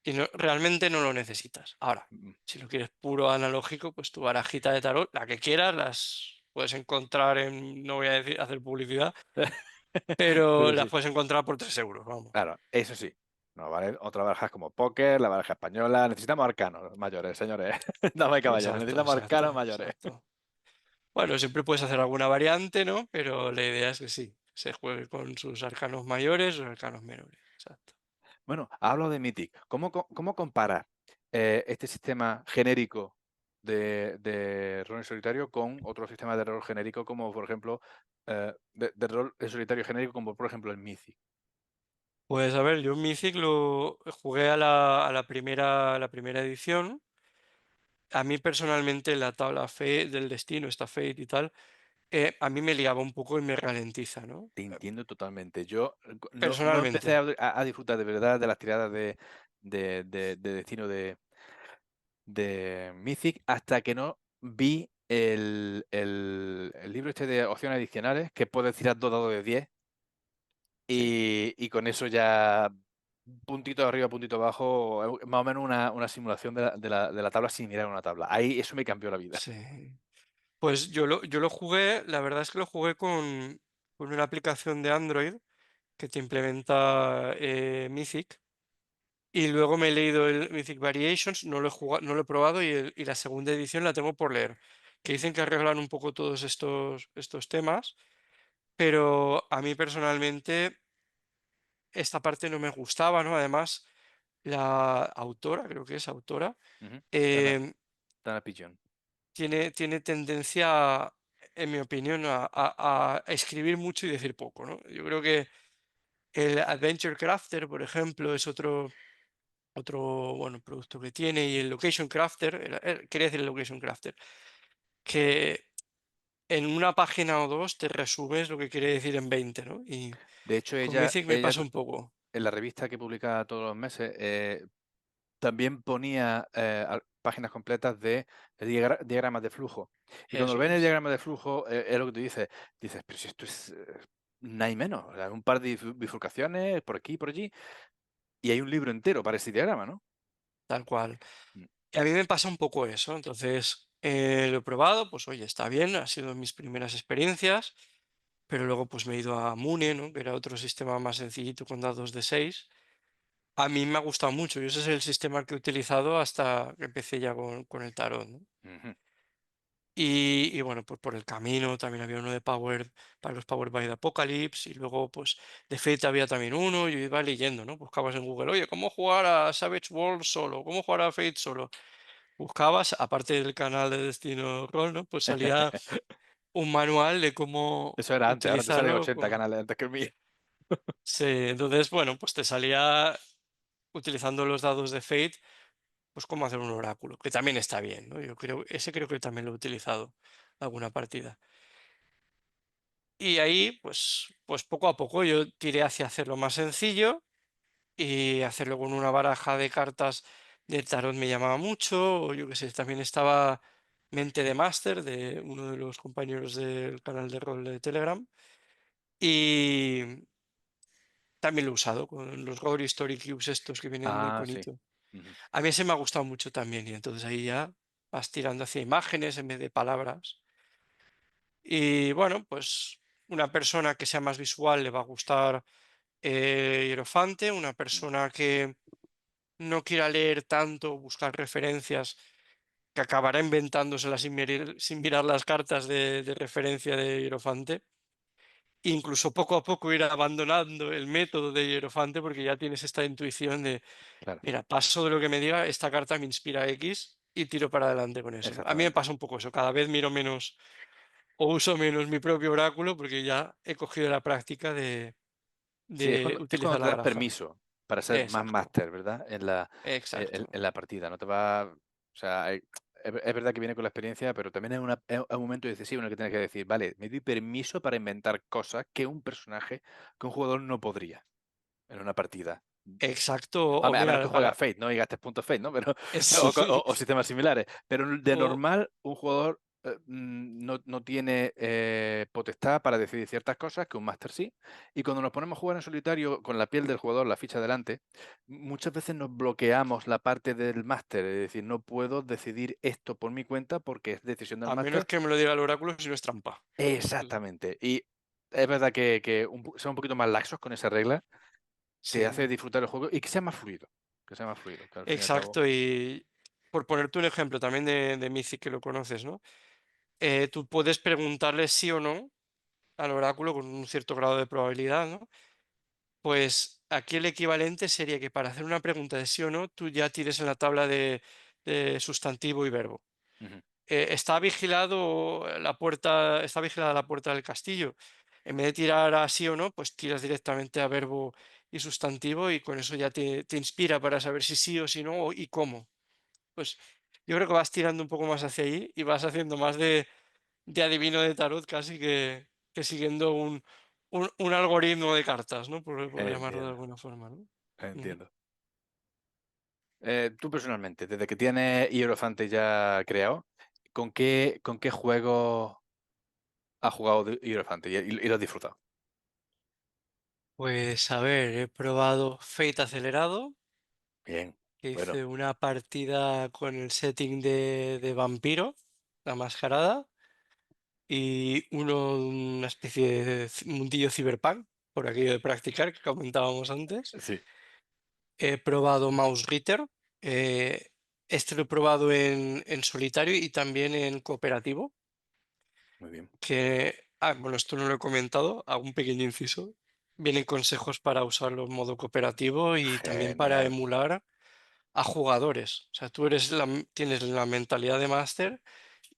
S2: Y realmente no lo necesitas. Ahora,
S1: Mm.
S2: si lo quieres puro analógico, pues tu barajita de tarot, la que quieras, las puedes encontrar en, no voy a decir, hacer publicidad, pero
S1: Pero
S2: las
S1: sí,
S2: puedes encontrar por 3 euros, vamos.
S1: claro, eso sí. No, ¿vale? Otras barajas como póker, la baraja española. Necesitamos arcanos mayores, señores. Damas y caballeros,
S2: Exacto,
S1: necesitamos arcanos
S2: exacto,
S1: mayores.
S2: exacto. Bueno, siempre puedes hacer alguna variante, ¿no? Pero la idea es que sí, se juegue con sus arcanos mayores o arcanos menores. Exacto.
S1: Bueno, hablo de Mythic. ¿Cómo comparar este sistema genérico de rol en solitario con otros sistemas de rol genérico como, por ejemplo, de rol en solitario genérico como, por ejemplo, el Mythic?
S2: Pues a ver, yo en Mythic lo jugué a la primera edición. A mí personalmente la tabla del destino, esta Fate y tal, a mí me liaba un poco y me ralentiza, ¿no?
S1: Te entiendo totalmente. Yo no empecé
S2: Personalmente,
S1: a disfrutar de verdad de las tiradas de destino de Mythic hasta que no vi el libro este de opciones adicionales que puedes tirar 2 dados de 10
S2: sí,
S1: y con eso ya puntito arriba, puntito abajo, más o menos una simulación de la tabla sin mirar una tabla. Ahí eso me cambió la vida.
S2: sí. Pues yo lo jugué, la verdad es que lo jugué con una aplicación de Android que te implementa Mythic. Y luego me he leído el Mythic Variations, no lo he jugado, no lo he probado y la segunda edición la tengo por leer. Que dicen que arreglan un poco todos estos temas, pero a mí personalmente esta parte no me gustaba, ¿no? Además, la autora, creo que es autora,
S1: Ujú. Dana,
S2: em,
S1: Dana Pigeon.
S2: tiene tendencia, en mi opinión, a escribir mucho y decir poco, ¿no? Yo creo que el Adventure Crafter, por ejemplo, es otro bueno, producto que tiene, y el Location Crafter, quería decir el Location Crafter, que en una página o dos te resumes lo que quiere decir en 20, ¿no? Y
S1: De hecho,
S2: con
S1: ella,
S2: Mythic me
S1: ella
S2: pasa un poco.
S1: en la revista que publica todos los meses, también ponía páginas completas de diagramas de flujo. Y cuando
S2: Eso
S1: ven el
S2: es,
S1: diagrama de flujo, es lo que tú dices, pero si esto es nada y menos, o sea, un par de bifurcaciones por aquí y por allí, y hay un libro entero para ese diagrama, ¿no?
S2: tal cual.
S1: Mm.
S2: Y a mí me pasa un poco eso, entonces lo he probado, pues oye, está bien, ha sido mis primeras experiencias, pero luego pues me he ido a Mune, ¿no? Que era otro sistema más sencillito con dados de 6. A mí me ha gustado mucho y ese es el sistema que he utilizado hasta que empecé ya con el tarot, ¿no?
S1: Ujú.
S2: Y bueno, pues por el camino también había uno de Power, para los Power by the Apocalypse, y luego pues de Fate había también uno, yo iba leyendo, ¿no? Buscabas en Google, oye, ¿cómo jugar a Savage Worlds solo? ¿Cómo jugar a Fate solo? Buscabas, aparte del canal de Destino Roll, ¿no? Pues salía un manual de cómo
S1: Eso era antes, ahora te salen
S2: utilizarlo.
S1: 80 canales antes que el mío.
S2: Sí, entonces, bueno, pues te salía utilizando los dados de Fate, pues cómo hacer un oráculo, que también está bien, ¿no? Ese creo que también lo he utilizado alguna partida. Y ahí, pues poco a poco yo tiré hacia hacerlo más sencillo y hacerlo con una baraja de cartas del tarot me llamaba mucho, o yo qué sé, también estaba Mente de Máster, de uno de los compañeros del canal de rol de Telegram, y también lo he usado con los Rory Story Cubes estos que vienen de
S1: Ah, sí.
S2: iconito.
S1: Ujú,
S2: A mí ese me ha gustado mucho también, y entonces ahí ya vas tirando hacia imágenes en vez de palabras. Y bueno, pues una persona que sea más visual le va a gustar Hierofante, una
S1: mm,
S2: persona que no quiera leer tanto, buscar referencias, que acabará inventándoselas sin mirar las cartas de referencia de Hierofante. Incluso poco a poco ir abandonando el método de Hierofante porque ya tienes esta intuición de,
S1: claro,
S2: mira, paso de lo que me diga, esta carta me inspira X y tiro para adelante con eso. A mí me
S1: exactamente.
S2: pasa un poco eso, cada vez miro menos o uso menos mi propio oráculo porque ya he cogido la práctica
S1: Sí,
S2: de
S1: es cuando
S2: utilizar
S1: te
S2: la
S1: das
S2: baraja.
S1: permiso para ser más
S2: Exacto,
S1: máster, ¿verdad?
S2: exacto,
S1: En la partida. No te va. O sea, es verdad que viene con la experiencia, pero también es un momento decisivo en el que tienes que decir, vale, me doy permiso para inventar cosas que un personaje, que un jugador no podría en una partida.
S2: exacto. O
S1: A
S2: mira,
S1: menos que juegues Fate, ¿no? Y gastes puntos Fate, ¿no? Pero, o sistemas similares. Pero de
S2: o
S1: normal, un jugador no tiene potestad para decidir ciertas cosas, que un máster sí. Y cuando nos ponemos a jugar en solitario con la piel del jugador, la ficha delante, muchas veces nos bloqueamos la parte del máster. Es decir, no puedo decidir esto por mi cuenta porque es decisión del
S2: a menos
S1: máster.
S2: que me lo diga el oráculo si no es trampa.
S1: Exactamente. Y es verdad que son un poquito más laxos con esa regla, te hace
S2: Sí,
S1: disfrutar el juego y que sea más fluido. Que sea más fluido, que al fin y al cabo.
S2: exacto. Y por ponerte un ejemplo también de Mythic que lo conoces, ¿no? Tú puedes preguntarle sí o no al oráculo con un cierto grado de probabilidad, ¿no? Pues aquí el equivalente sería que para hacer una pregunta de sí o no, tú ya tires en la tabla de sustantivo y verbo.
S1: Ujú.
S2: Está vigilado la puerta, está vigilada la puerta del castillo. En vez de tirar a sí o no, pues tiras directamente a verbo y sustantivo y con eso ya te inspira para saber si sí o si no y cómo. Pues yo creo que vas tirando un poco más hacia ahí y vas haciendo más de adivino de tarot casi que siguiendo un algoritmo de cartas, ¿no? Por llamarlo de
S1: Entiendo,
S2: alguna forma, ¿no? Ujú.
S1: entiendo. Tú personalmente, desde que tienes Hierophante ya creado, con qué juegos has jugado de Hierophante y lo has disfrutado?
S2: Pues a ver, he probado Fate acelerado,
S1: Bien,
S2: que
S1: bueno,
S2: hice una partida con el setting de vampiro, la mascarada, y una especie de mundillo cyberpunk, por aquello de practicar que comentábamos antes.
S1: sí,
S2: He probado Mouse Ritter, este lo he probado en solitario y también en cooperativo,
S1: muy bien,
S2: bueno, esto no lo he comentado, hago un pequeño inciso. Vienen consejos para usarlo en modo cooperativo y también para
S1: genial.
S2: emular a jugadores. O sea, tienes la mentalidad de máster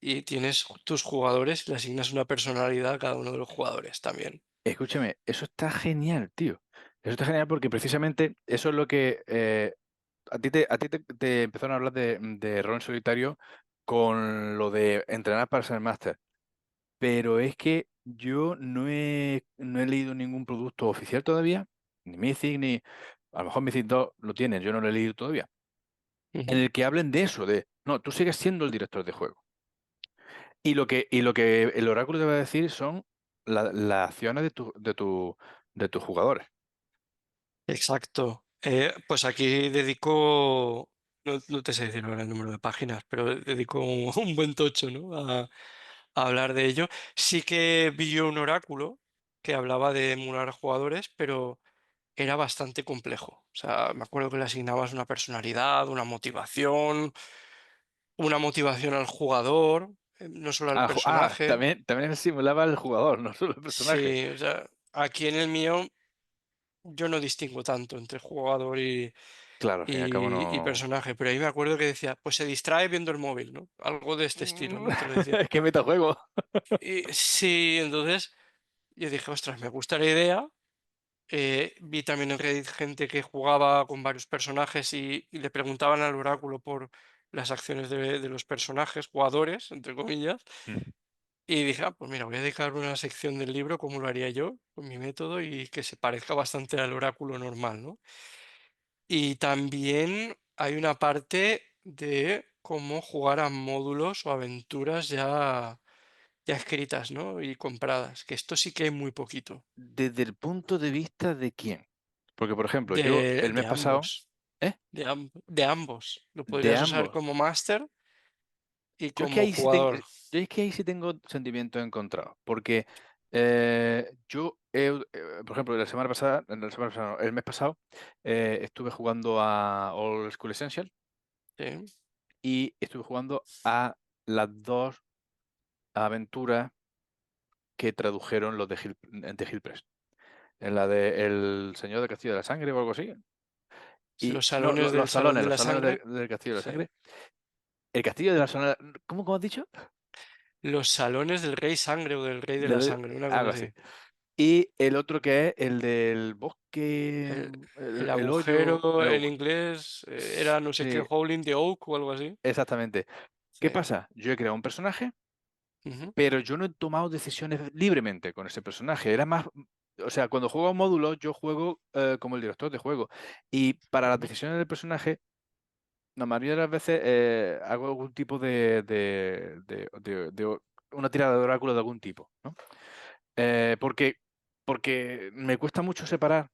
S2: y tienes tus jugadores y le asignas una personalidad a cada uno de los jugadores también.
S1: Escúchame, eso está genial, tío. Eso está genial porque precisamente eso es lo que a ti te empezaron a hablar de rol en solitario con lo de entrenar para ser máster. Pero es que yo no he leído ningún producto oficial todavía, ni Mythic, ni. A lo mejor Mythic 2 lo tienen, yo no lo he leído todavía. En
S2: Ujú.
S1: el que hablen de eso, de. No, tú sigues siendo el director de juego. Y lo que el oráculo te va a decir son las acciones de tus jugadores.
S2: Exacto. Pues aquí dedico, no te sé decir ahora el número de páginas, pero dedico un buen tocho, ¿no? A hablar de ello. Sí que vi yo un oráculo que hablaba de emular jugadores, pero era bastante complejo. O sea, me acuerdo que le asignabas una personalidad, una motivación al jugador, no solo al personaje.
S1: También simulaba el jugador, no solo el personaje.
S2: Sí, o sea, aquí en el mío yo no distingo tanto entre jugador
S1: Claro, al fin y al cabo
S2: y
S1: no.
S2: personaje, pero ahí me acuerdo que decía, pues se distrae viendo el móvil, ¿no? Algo de este estilo, ¿no? Te lo decía.
S1: Es que metajuego.
S2: Y sí, entonces yo dije, ostras, me gusta la idea. Vi también en Reddit gente que jugaba con varios personajes y le preguntaban al oráculo por las acciones de los personajes, jugadores, entre comillas, Y dije, pues mira, voy a dedicar una sección del libro, como lo haría yo, con mi método, y que se parezca bastante al oráculo normal, ¿no? Y también hay una parte de cómo jugar a módulos o aventuras ya escritas, ¿no? Y compradas, que esto sí que hay muy poquito.
S1: ¿Desde el punto de vista de quién? Porque, por ejemplo, yo el
S2: De
S1: mes pasado,
S2: ambos,
S1: ¿eh?
S2: de ambos. Lo
S1: De
S2: podrías usar
S1: ambos.
S2: como máster y
S1: Yo es que
S2: como
S1: ahí sí
S2: jugador.
S1: yo es que ahí sí tengo sentimientos encontrados, porque por ejemplo, no, el mes pasado, estuve jugando a Old School Essential
S2: Sí,
S1: y estuve jugando a las dos aventuras que tradujeron los de Gil Press. En la de El Señor del Castillo de la Sangre o algo así.
S2: sí,
S1: Y
S2: los
S1: no,
S2: salones del Salón de
S1: los
S2: la
S1: salones
S2: Sangre.
S1: del Castillo de la
S2: Sí.
S1: Sangre. El Castillo de la Sangre. ¿Cómo has dicho?
S2: Los salones del Rey Sangre o del Rey de la Sangre, una cosa
S1: Algo así.
S2: así.
S1: Y el otro que es el del bosque,
S2: El, el
S1: el hoyo,
S2: agujero
S1: el
S2: en
S1: agujero.
S2: inglés era no sé qué,
S1: Sí,
S2: Hole in the Oak o algo así.
S1: exactamente.
S2: Sí.
S1: ¿Qué pasa? Yo he creado un personaje,
S2: Ujú,
S1: pero yo no he tomado decisiones libremente con ese personaje. Era más, o sea, cuando juego a módulos, yo juego como el director de juego. Y para las
S2: ujú.
S1: decisiones del personaje, la mayoría de las veces hago algún tipo de una tirada de oráculo de algún tipo, ¿no? Porque, porque me cuesta mucho separar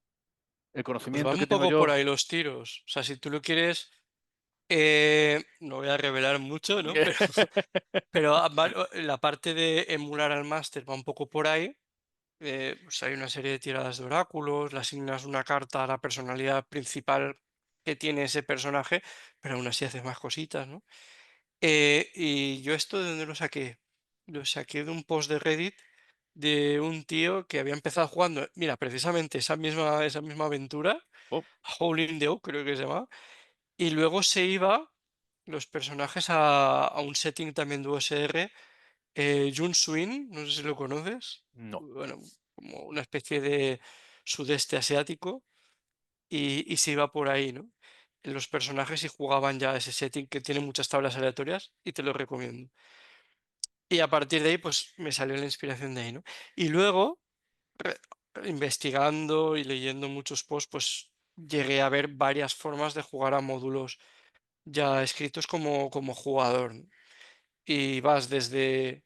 S1: el
S2: Pues
S1: conocimiento
S2: van
S1: que
S2: un
S1: tengo
S2: poco por
S1: yo.
S2: ahí los tiros. O sea, si tú lo quieres, no voy a revelar mucho, ¿no? Pero la parte de emular al máster va un poco por ahí. Pues hay una serie de tiradas de oráculos, le asignas una carta a la personalidad principal que tiene ese personaje, pero aún así haces más cositas, ¿no? Y yo esto, ¿de dónde lo saqué? Lo saqué de un post de Reddit de un tío que había empezado jugando, mira, precisamente esa misma aventura,
S1: Oh,
S2: Hole in the Oak, creo que se llama, y luego se iba los personajes a un setting también de USR, Jun Swin, no sé si lo conoces,
S1: no.
S2: bueno, como una especie de sudeste asiático, y se iba por ahí, ¿no? Los personajes y jugaban ya ese setting que tiene muchas tablas aleatorias y te lo recomiendo. Y a partir de ahí, pues me salió la inspiración de ahí, ¿no? Y luego, re- investigando y leyendo muchos posts, pues llegué a ver varias formas de jugar a módulos ya escritos como jugador, ¿no? Y vas desde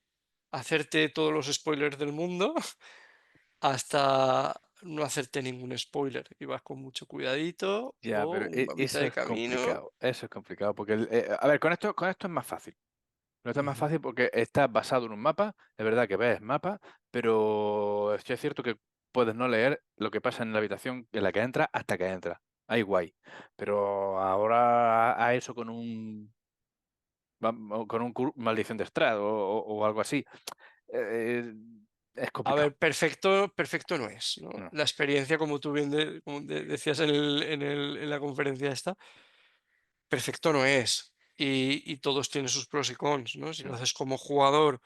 S2: hacerte todos los spoilers del mundo hasta no hacerte ningún spoiler. Y vas con mucho cuidadito,
S1: Ya, pero
S2: a mitad de camino.
S1: eso es complicado, porque, a ver, con esto es más fácil. No está más
S2: Ujú.
S1: fácil porque está basado en un mapa, es verdad que ves mapa, pero sí es cierto que puedes no leer lo que pasa en la habitación en la que entras hasta que entras. Ahí guay. Pero ahora a eso con un maldición de Strahd o algo así, eh, es
S2: A
S1: complicado.
S2: ver, perfecto, perfecto no es, ¿no?
S1: No.
S2: La experiencia, como tú bien decías en la conferencia esta, perfecto no es. Y todos tienen sus pros y cons, ¿no? Si lo
S1: Mm.
S2: haces como jugador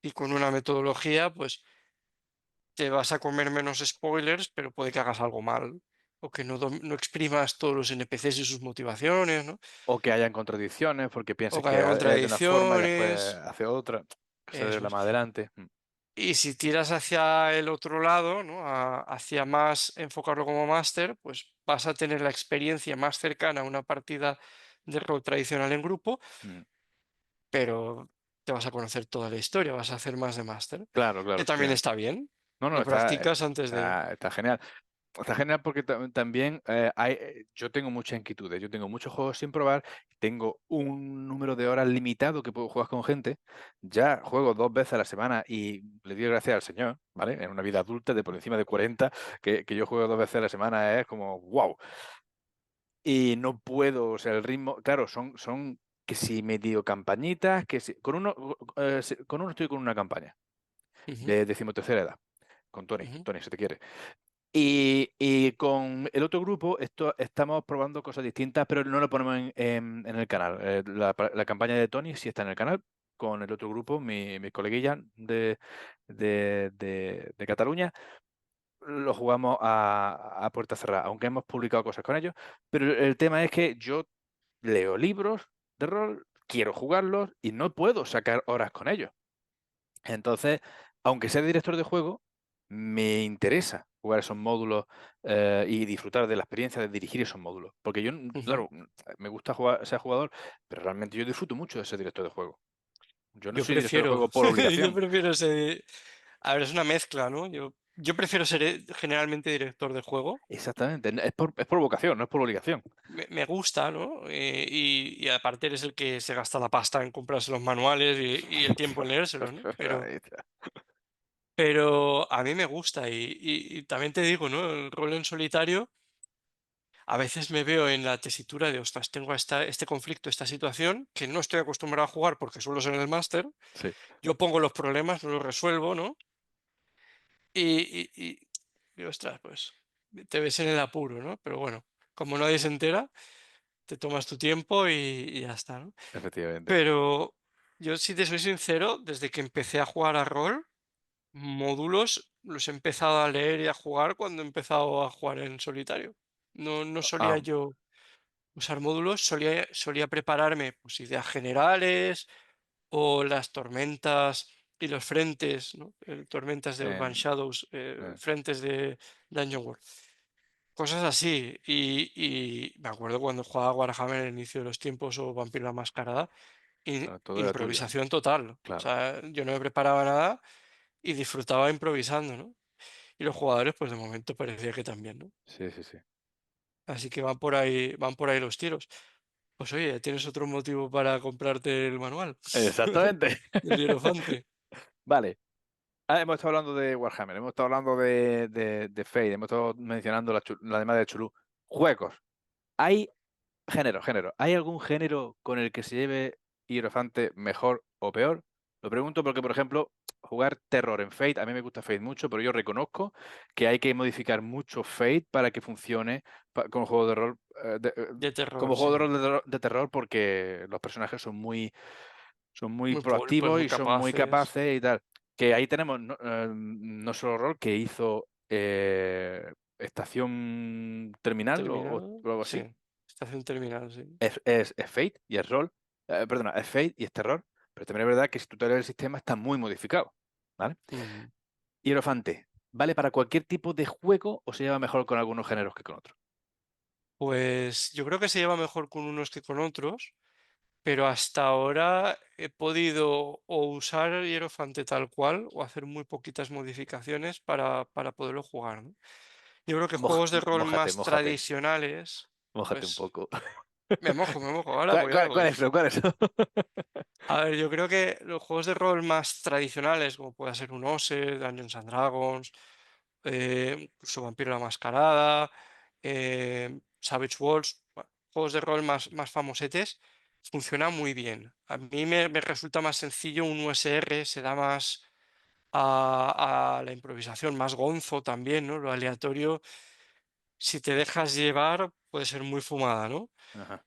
S2: y con una metodología, pues te vas a comer menos spoilers, pero puede que hagas algo mal. O que no exprimas todos los NPCs y sus motivaciones, ¿no?
S1: O que hayan contradicciones porque
S2: O
S1: piensas
S2: que
S1: que
S2: haya
S1: es de una forma y
S2: contradicciones.
S1: después hace otra, se
S2: Eso
S1: revela
S2: es.
S1: más adelante. Mm.
S2: Y si tiras hacia el otro lado, ¿no? Hacia más enfocarlo como máster, pues vas a tener la experiencia más cercana a una partida de rol tradicional en grupo,
S1: Mm.
S2: pero te vas a conocer toda la historia, vas a hacer más de máster,
S1: Claro, claro,
S2: que también
S1: efectivamente.
S2: está bien.
S1: No, no,
S2: Lo practicas antes de...
S1: está genial. Está genial porque también yo tengo muchas inquietudes, yo tengo muchos juegos sin probar, tengo un número de horas limitado que puedo jugar con gente, ya juego 2 veces a la semana y le doy gracias al Señor, ¿vale? En una vida adulta de por encima de 40, que yo juego 2 veces a la semana es como wow. Y no puedo, o sea, el ritmo, claro, son que si medio campañitas, que si, con uno estoy con una campaña
S2: Ujú,
S1: de decimotercera edad, con Tony,
S2: ujú,
S1: Tony, si te quiere. Y con el otro grupo estamos probando cosas distintas, pero no lo ponemos en el canal. La campaña de Tony sí está en el canal. Con el otro grupo, mis coleguillas de Cataluña, lo jugamos a puerta cerrada, aunque hemos publicado cosas con ellos. Pero el tema es que yo leo libros de rol, quiero jugarlos y no puedo sacar horas con ellos. Entonces, aunque sea director de juego, me interesa jugar esos módulos y disfrutar de la experiencia de dirigir esos módulos. Porque yo,
S2: Ujú.
S1: claro, me gusta jugar, ser jugador, pero realmente yo disfruto mucho de ser director de juego. Yo no
S2: Yo
S1: soy director de
S2: prefiero,
S1: juego por
S2: yo
S1: obligación.
S2: prefiero ser, a ver, es una mezcla, ¿no? Yo prefiero ser generalmente director de juego.
S1: Exactamente, es por vocación, no es por obligación.
S2: Me gusta, ¿no? Y aparte eres el que se gasta la pasta en comprarse los manuales y el tiempo en leérselos, ¿no?
S1: Ahí está.
S2: Pero a mí me gusta y también te digo, ¿no? El rol en solitario, a veces me veo en la tesitura de, ostras, tengo este conflicto, esta situación, que no estoy acostumbrado a jugar porque suelo ser el máster.
S1: Sí,
S2: Yo pongo los problemas, no los resuelvo, ¿no? Y, ostras, pues te ves en el apuro, ¿no? Pero bueno, como nadie se entera, te tomas tu tiempo y ya está, ¿no?
S1: efectivamente.
S2: Pero yo, si te soy sincero, desde que empecé a jugar a rol, módulos los he empezado a leer y a jugar cuando he empezado a jugar en solitario. No solía
S1: Ah,
S2: yo usar módulos, solía prepararme pues, ideas generales o las tormentas y los frentes, ¿no? Tormentas de Urban
S1: en-
S2: Shadows,
S1: eh,
S2: frentes de Dungeon World. Cosas así. Y me acuerdo cuando jugaba Warhammer en el inicio de los tiempos o Vampiro la Mascarada,
S1: todo era tuyo.
S2: improvisación total. O
S1: Claro.
S2: sea, yo no me preparaba nada y disfrutaba improvisando, ¿no? Y los jugadores, pues de momento parecía que también, ¿no?
S1: Sí, sí, sí.
S2: Así que van por ahí los tiros. Pues oye, tienes otro motivo para comprarte el manual
S1: Exactamente.
S2: del Hierofante.
S1: Vale. Hemos estado hablando de Warhammer, hemos estado hablando de Fate, hemos estado mencionando la demás de Chulú. Juegos. ¿Hay género? ¿Hay algún género con el que se lleve Hierofante mejor o peor? Lo pregunto porque, por ejemplo, jugar terror en Fate, a mí me gusta Fate mucho, pero yo reconozco que hay que modificar mucho Fate para que funcione como juego de rol,
S2: De terror,
S1: como juego
S2: sí.
S1: de rol de terror, porque los personajes son muy
S2: Pues
S1: proactivos
S2: muy
S1: y son muy
S2: capaces.
S1: capaces y tal. Que ahí tenemos no solo rol que hizo Estación Terminal
S2: Terminado,
S1: o algo
S2: sí.
S1: así.
S2: Estación terminal, sí.
S1: Es Fate y es rol. Perdona, es Fate y es terror. Pero también es verdad que si tú te lees el sistema está muy modificado. ¿Vale?
S2: Ujú.
S1: Hierofante, ¿vale para cualquier tipo de juego o se lleva mejor con algunos géneros que con otros?
S2: Pues yo creo que se lleva mejor con unos que con otros, pero hasta ahora he podido o usar Hierofante tal cual o hacer muy poquitas modificaciones para poderlo jugar, ¿no? Yo creo que juegos de rol
S1: Mójate,
S2: más
S1: mójate,
S2: tradicionales,
S1: mójate un
S2: pues
S1: poco.
S2: me mojo, ahora
S1: ¿Cuál,
S2: voy,
S1: cuál,
S2: ahora
S1: cuál
S2: voy.
S1: es eso? ¿Cuál es eso?
S2: A ver, yo creo que los juegos de rol más tradicionales, como puede ser un OSE, Dungeons and Dragons, incluso Vampiro la Mascarada, Savage Worlds, bueno, juegos de rol más famosetes, funcionan muy bien. A mí me resulta más sencillo un USR, se da más a la improvisación, más gonzo también, ¿no? Lo aleatorio, si te dejas llevar, puede ser muy fumada, ¿no?
S1: Ajá.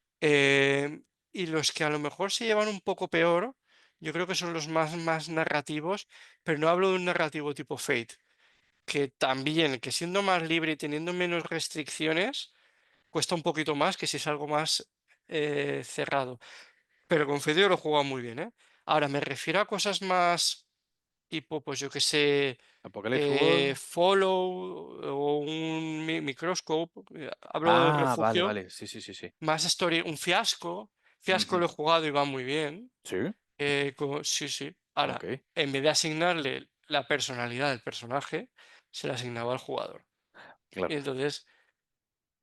S2: Y los que a lo mejor se llevan un poco peor, yo creo que son los más narrativos, pero no hablo de un narrativo tipo Fate, que también, que siendo más libre y teniendo menos restricciones, cuesta un poquito más que si es algo más cerrado. Pero con Fate yo lo he jugado muy bien, ¿eh? Ahora, me refiero a cosas más tipo, pues yo que sé,
S1: Apocalypse World.
S2: Follow o un Microscope, hablo de
S1: Ah, vale,
S2: Refugio.
S1: vale. Sí, sí, sí, sí.
S2: Más story, un fiasco. Fiasco
S1: Ujú.
S2: lo he jugado y va muy bien.
S1: Sí,
S2: Sí, sí. Ahora,
S1: ok,
S2: en vez de asignarle la personalidad del personaje, se la asignaba al jugador. Y
S1: claro.
S2: entonces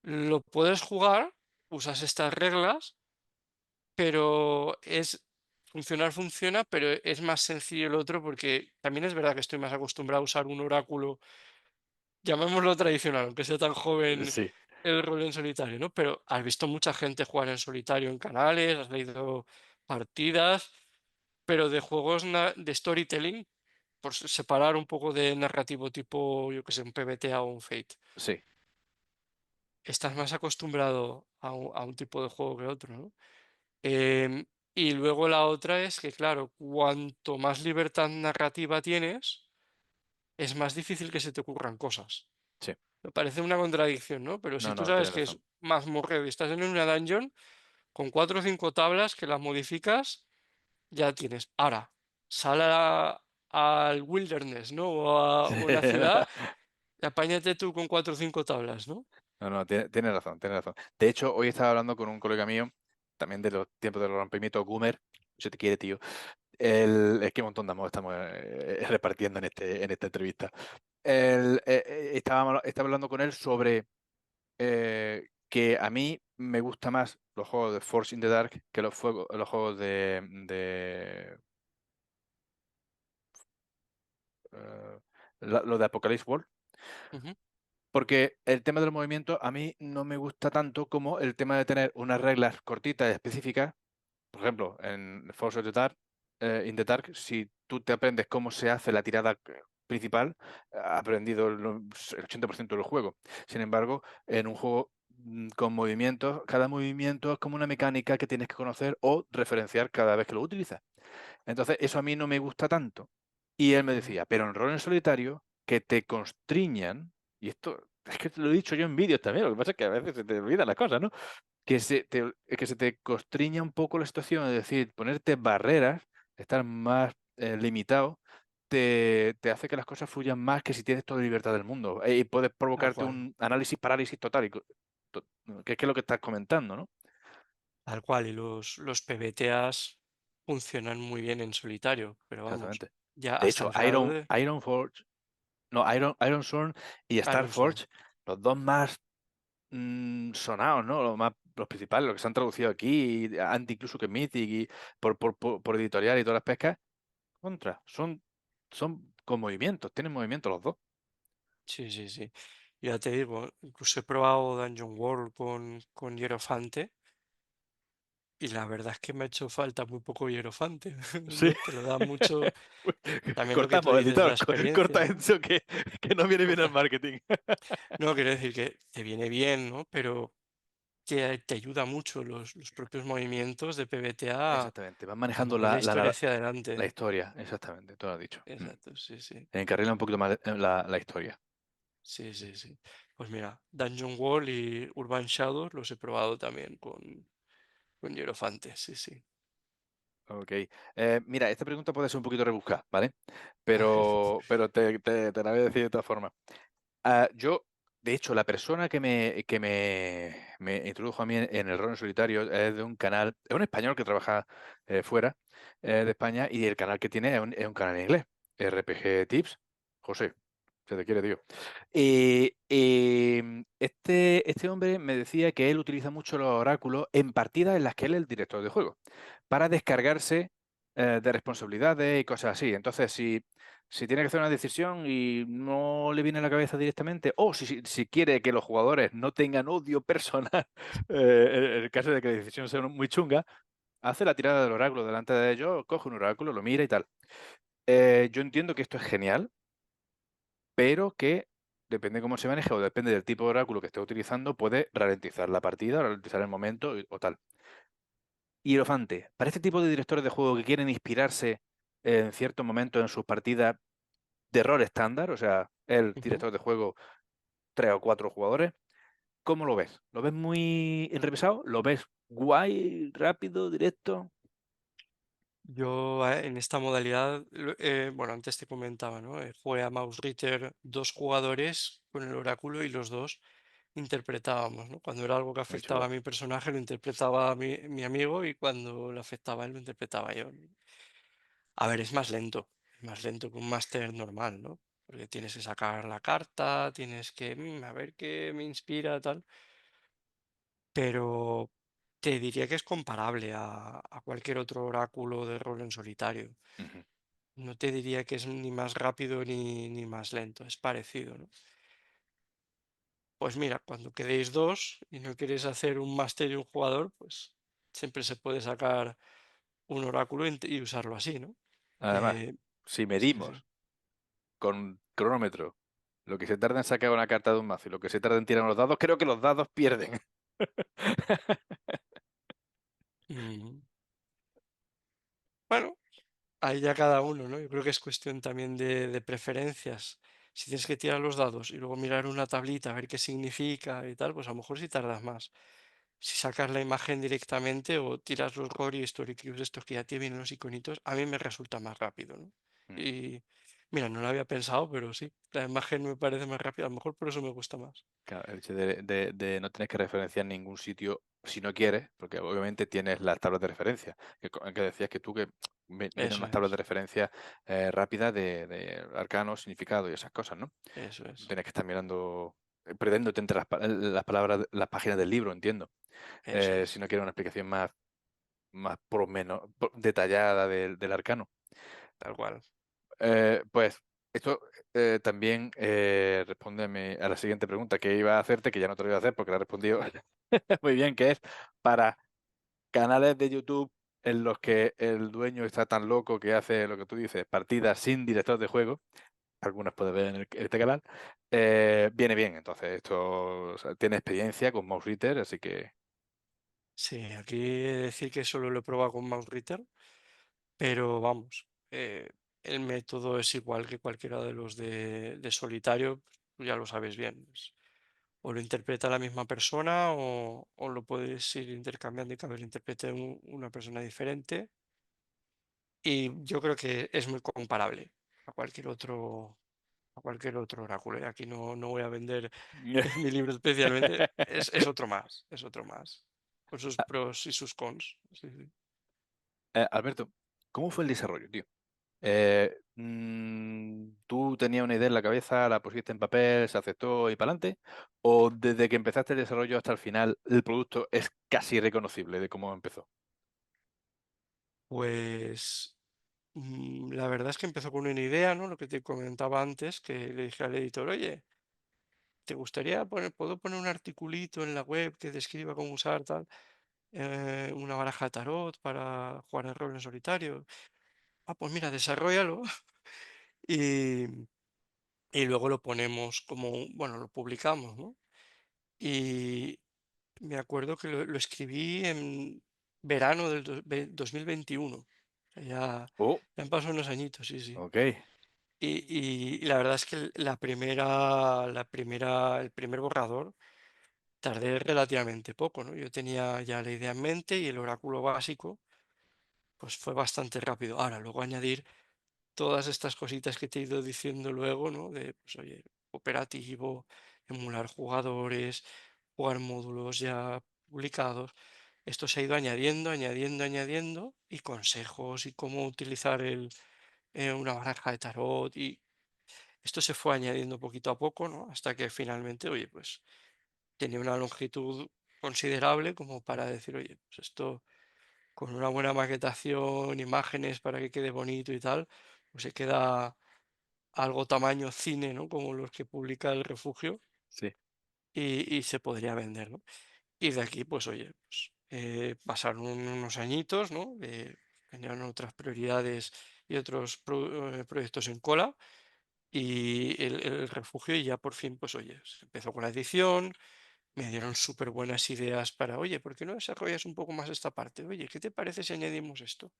S2: lo puedes jugar, usas estas reglas, pero funciona, pero es más sencillo el otro porque también es verdad que estoy más acostumbrado a usar un oráculo, llamémoslo tradicional, aunque sea tan joven
S1: Sí,
S2: el rol en solitario, ¿no? Pero has visto mucha gente jugar en solitario en canales, has leído partidas, pero de juegos de storytelling, por separar un poco de narrativo tipo, yo que sé, un PBTA o un Fate.
S1: sí,
S2: Estás más acostumbrado a un tipo de juego que otro, ¿no? Em, y luego la otra es que, claro, cuanto más libertad narrativa tienes, es más difícil que se te ocurran cosas.
S1: sí.
S2: Me parece una contradicción, ¿no? Pero si
S1: No,
S2: tú
S1: no,
S2: sabes
S1: tienes
S2: que es
S1: razón.
S2: mazmorreo y estás en una dungeon, con 4 o 5 tablas que las modificas, ya tienes. Ahora, sal al wilderness, ¿no? O a una ciudad, apáñate tú con 4 o 5 tablas, ¿no?
S1: No, no, tiene razón, tiene razón. De hecho, hoy estaba hablando con un colega mío, también de los tiempos de los rompimientos Goomer, se te quiere, tío. Es que un montón de amor estamos repartiendo en esta entrevista. Estaba hablando con él sobre que a mí me gusta más los juegos de Force in the Dark que los juegos eh, los de Apocalypse World.
S2: Ujú,
S1: Porque el tema del movimiento a mí no me gusta tanto como el tema de tener unas reglas cortitas y específicas. Por ejemplo, en Force of the Dark, in the Dark, si tú te aprendes cómo se hace la tirada principal, has aprendido el 80% del juego. Sin embargo, en un juego con movimientos, cada movimiento es como una mecánica que tienes que conocer o referenciar cada vez que lo utilizas. Entonces, eso a mí no me gusta tanto. Y él me
S2: ujú.
S1: decía, pero en rol en solitario, que te constriñan, y esto es que te lo he dicho yo en vídeos también, lo que pasa es que a veces se te olvidan las cosas, ¿no? Que se te constriña un poco la situación, es decir, ponerte barreras, estar más limitado, te hace que las cosas fluyan más que si tienes toda la libertad del mundo. Y puedes
S2: Tal
S1: provocarte
S2: cual,
S1: un análisis parálisis total, to- que es lo que estás comentando, ¿no?
S2: tal cual. Y los PBTAs funcionan muy bien en solitario, pero vamos,
S1: Exactamente.
S2: ya
S1: De
S2: hasta
S1: hecho,
S2: el grado de
S1: Iron Forge, no, Iron Sword y Star
S2: Iron Sword.
S1: Forge, los dos más sonados, ¿no? Los principales, los que se han traducido aquí, antes incluso que Mythic y por editorial y todas las pescas, contra, son con movimientos, tienen movimiento los dos.
S2: Sí, sí, sí. Ya te digo, incluso he probado Dungeon World con Hierofante y la verdad es que me ha hecho falta muy poco Hierofante,
S1: Sí.
S2: ¿no? Te lo da mucho, también lo que tú
S1: Cortamos,
S2: dices, la
S1: editor, corta
S2: experiencia, ¿no?
S1: eso que no viene bien al
S2: Corta.
S1: marketing.
S2: No, quiero decir que te viene bien, ¿no? Pero que te ayuda mucho los propios movimientos de PBTA
S1: Exactamente, van
S2: a
S1: manejando
S2: mover la historia hacia adelante.
S1: la historia, exactamente, tú lo has dicho.
S2: Exacto, sí, sí.
S1: Encarrila un poquito más la historia.
S2: Sí, sí, sí. Pues mira, Dungeon World y Urban Shadows los he probado también con Hierofante, sí, sí.
S1: Ok. Mira, esta pregunta puede ser un poquito rebuscada, ¿vale?
S2: A ver.
S1: Pero te la voy a decir de todas formas. Yo, de hecho, la persona me introdujo a mí en el rol en solitario es de un canal, es un español que trabaja fuera de España y el canal que tiene es un canal en inglés, RPG Tips. José, se te quiere, tío. Este hombre me decía que él utiliza mucho los oráculos en partidas en las que él es el director de juego, para descargarse de responsabilidades y cosas así. Entonces, si tiene que hacer una decisión y no le viene a la cabeza directamente, o si quiere que los jugadores no tengan odio personal, en el caso de que la decisión sea muy chunga, hace la tirada del oráculo delante de ellos, coge un oráculo, lo mira y tal. Yo entiendo que esto es genial, pero que depende cómo se maneje o depende del tipo de oráculo que esté utilizando, puede ralentizar la partida, ralentizar el momento o tal. Hierofante, para este tipo de directores de juego que quieren inspirarse en ciertos momentos en sus partidas de rol estándar, o sea, el
S2: Ujú.
S1: director de juego, 3 o 4 jugadores, ¿cómo lo ves? ¿Lo ves muy enrevesado? ¿Lo ves guay, rápido, directo?
S2: Yo en esta modalidad, bueno, antes te comentaba, ¿no? Jugué a Mouse Ritter 2 jugadores con el oráculo y los dos interpretábamos, ¿no? Cuando era algo que
S1: Muy
S2: afectaba a
S1: chulo.
S2: mi personaje, lo interpretaba mi amigo y cuando le afectaba a él, lo interpretaba yo. A ver, es más lento que un máster normal, ¿no? Porque tienes que sacar la carta, tienes que, a ver qué me inspira, tal. Pero te diría que es comparable a cualquier otro oráculo de rol en solitario.
S1: Ujú.
S2: No te diría que es ni más rápido ni más lento, es parecido, ¿no? Pues mira, cuando quedéis dos y no queréis hacer un máster y un jugador, pues siempre se puede sacar un oráculo y usarlo así, ¿no?
S1: Además,
S2: Eh,
S1: si
S2: sí, sí.
S1: medimos con cronómetro lo que se tarda en sacar una carta de un mazo y lo que se tarda en tirar los dados, creo que los dados pierden.
S2: Mm, Bueno, ahí ya cada uno, ¿no? Yo creo que es cuestión también de preferencias. Si tienes que tirar los dados y luego mirar una tablita a ver qué significa y tal, pues a lo mejor sí tardas más. Si sacas la imagen directamente o tiras los Rory Story Cubes estos que ya te vienen los iconitos, a mí me resulta más rápido, ¿no?
S1: Mm.
S2: Y mira, no lo había pensado, pero sí, la imagen me parece más rápida, a lo mejor por eso me gusta más.
S1: Claro, el hecho de no tener que referenciar ningún sitio si no quieres, porque obviamente tienes las tablas de referencia, que decías que tú que vienen
S2: Eso
S1: unas tablas de
S2: es,
S1: referencia rápidas de arcano, significado y esas cosas, ¿no?
S2: eso es,
S1: Tienes que estar mirando, perdiéndote entre las palabras, las páginas del libro, entiendo.
S2: eso
S1: Si
S2: es,
S1: no quieres una explicación más detallada del arcano.
S2: tal cual.
S1: Pues esto también responde a la siguiente pregunta que iba a hacerte, que ya no te lo iba a hacer porque la he respondido muy bien, que es para canales de YouTube en los que el dueño está tan loco que hace lo que tú dices, partidas sin director de juego, algunas puedes ver en este canal, viene bien. Entonces, esto, o sea, tiene experiencia con Mouse Reader, así que
S2: Sí, aquí he de decir que solo lo he probado con Mouse Reader, pero vamos, el método es igual que cualquiera de los de solitario, pues ya lo sabes bien. O lo interpreta la misma persona o lo puedes ir intercambiando y que lo interprete una persona diferente. Y yo creo que es muy comparable a cualquier otro oráculo. Y aquí no voy a vender mi libro especialmente, es otro más, es otro más, con sus pros y sus cons. Sí, sí.
S1: Alberto, ¿cómo fue el desarrollo, tío? ¿Tú tenías una idea en la cabeza, la pusiste en papel, se aceptó y para adelante? ¿O desde que empezaste el desarrollo hasta el final el producto es casi irreconocible de cómo empezó?
S2: Pues la verdad es que empezó con una idea, ¿no? Lo que te comentaba antes, que le dije al editor, oye, ¿te gustaría puedo poner un articulito en la web que describa cómo usar tal, una baraja de tarot para jugar el rol en solitario? Ah, pues mira, desarrollalo y, y luego lo ponemos como, bueno, lo publicamos, ¿no? Y me acuerdo que lo escribí en verano del 2021. O sea,
S1: Oh,
S2: ya han pasado unos añitos, sí, sí.
S1: ok.
S2: Y la verdad es que el primer borrador tardé relativamente poco, ¿no? Yo tenía ya la idea en mente y el oráculo básico, pues fue bastante rápido. Ahora, luego añadir todas estas cositas que te he ido diciendo luego, ¿no? De, pues oye, operativo, emular jugadores, jugar módulos ya publicados. Esto se ha ido añadiendo, añadiendo, añadiendo y consejos y cómo utilizar una baraja de tarot y esto se fue añadiendo poquito a poco, ¿no? Hasta que finalmente, oye, pues tenía una longitud considerable como para decir, oye, pues esto con una buena maquetación, imágenes para que quede bonito y tal, pues se queda algo tamaño cine, ¿no? Como los que publica el Refugio
S1: Sí.
S2: y se podría vender, ¿no? Y de aquí, pues oye, pues, pasaron unos añitos, ¿no? Tenían otras prioridades y otros proyectos en cola y el refugio y ya por fin, pues oye, se empezó con la edición, me dieron súper buenas ideas para, oye, ¿por qué no desarrollas un poco más esta parte? Oye, ¿qué te parece si añadimos esto?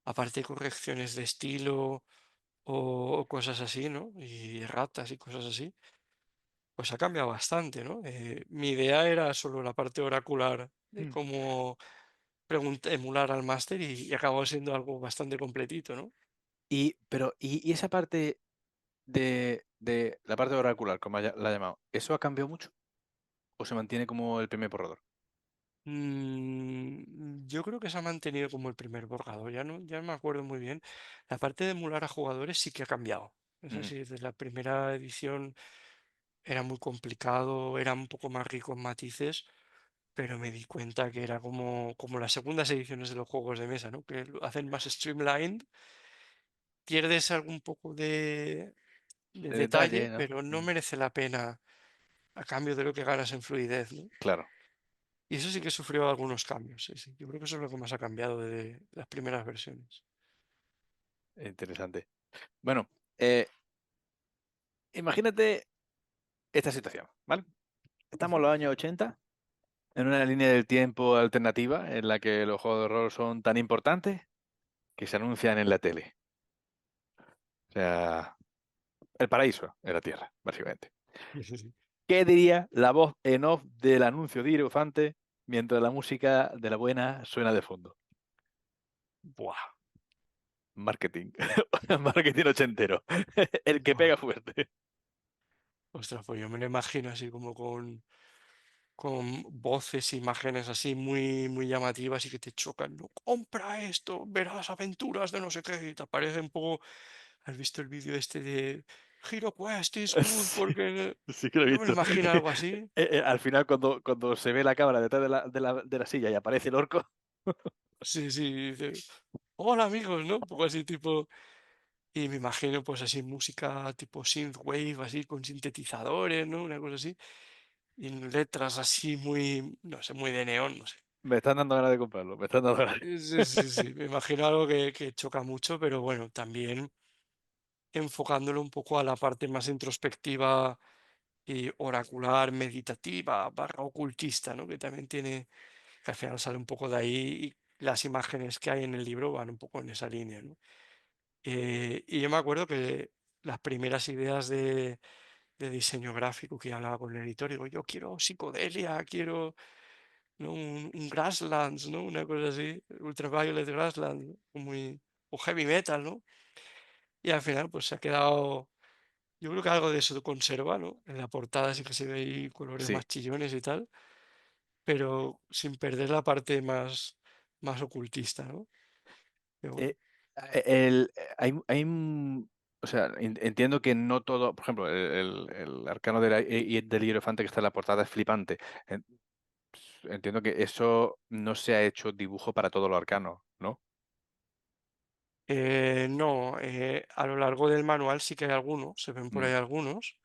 S2: Aparte de correcciones de estilo o cosas así, ¿no? Y ratas y cosas así, pues ha cambiado bastante, ¿no? Mi idea era solo la parte oracular de
S1: Mm.
S2: cómo emular al máster y acabó siendo algo bastante completito, ¿no?
S1: Y esa parte de la parte oracular, como la ha llamado, ¿eso ha cambiado mucho? ¿O se mantiene como el primer borrador?
S2: Yo creo que se ha mantenido como el primer borrador, ya no me acuerdo muy bien. La parte de emular a jugadores sí que ha cambiado. Es
S1: Mm.
S2: así, desde la primera edición era muy complicado, era un poco más rico en matices, pero me di cuenta que era como las segundas ediciones de los juegos de mesa, ¿no? Que lo hacen más streamlined, pierdes algún poco de
S1: De detalle,
S2: detalle,
S1: ¿no?
S2: pero no
S1: Mm.
S2: merece la pena a cambio de lo que ganas en fluidez, ¿no?
S1: Claro,
S2: Y eso sí que sufrió algunos cambios, sí, sí. Yo creo que eso es lo que más ha cambiado de las primeras versiones.
S1: interesante. Bueno, eh, imagínate esta situación, ¿vale? Estamos en
S2: Ujú.
S1: los años 80 en una línea del tiempo alternativa en la que los juegos de rol son tan importantes que se anuncian en la tele. O sea, el paraíso en la Tierra, básicamente.
S2: Sí, sí.
S1: ¿Qué diría la voz en off del anuncio de Irofante mientras la música de la buena suena de fondo?
S2: Buah.
S1: marketing. Marketing ochentero. El que
S2: Buah,
S1: pega fuerte.
S2: ostras, pues yo me lo imagino así como con voces, imágenes así muy, muy llamativas y que te chocan, ¿no? Compra esto, verás aventuras de no sé qué, y te aparece un poco. ¿Has visto el vídeo este de Hero Quest is good?
S1: Sí,
S2: Porque
S1: sí que lo he
S2: yo me lo
S1: visto.
S2: imagino algo así.
S1: Al final, cuando se ve la cámara detrás de la silla y aparece el orco.
S2: Sí, sí, y dice, hola amigos, ¿no? Un poco así tipo. Y me imagino pues así música tipo synthwave, así con sintetizadores, ¿no? Una cosa así. Y letras así muy, no sé, muy de neón, no sé.
S1: Me están dando ganas de comprarlo. Me están dando ganas.
S2: Sí, sí, sí, me imagino algo que choca mucho, pero bueno, también enfocándolo un poco a la parte más introspectiva y oracular, meditativa, barra ocultista, ¿no? Que también tiene, que al final sale un poco de ahí y las imágenes que hay en el libro van un poco en esa línea, ¿no? Y yo me acuerdo que las primeras ideas de diseño gráfico que hablaba con el editor, digo, yo quiero psicodelia, quiero, ¿no? Un Grasslands, ¿no? Una cosa así, Ultraviolet Grasslands, ¿no? Muy, o heavy metal, ¿no? Y al final pues se ha quedado, yo creo que algo de eso conserva, ¿no? En la portada sí que se ve ahí colores
S1: Sí.
S2: más chillones y tal, pero sin perder la parte más ocultista, ¿no? Pero bueno.
S1: Eh, o sea, entiendo que no todo, por ejemplo, el arcano del hierofante que está en la portada es flipante. En- Entiendo que eso no se ha hecho dibujo para todo lo arcano, ¿no?
S2: No, a lo largo del manual sí que hay algunos, se ven por
S1: Mm.
S2: ahí algunos.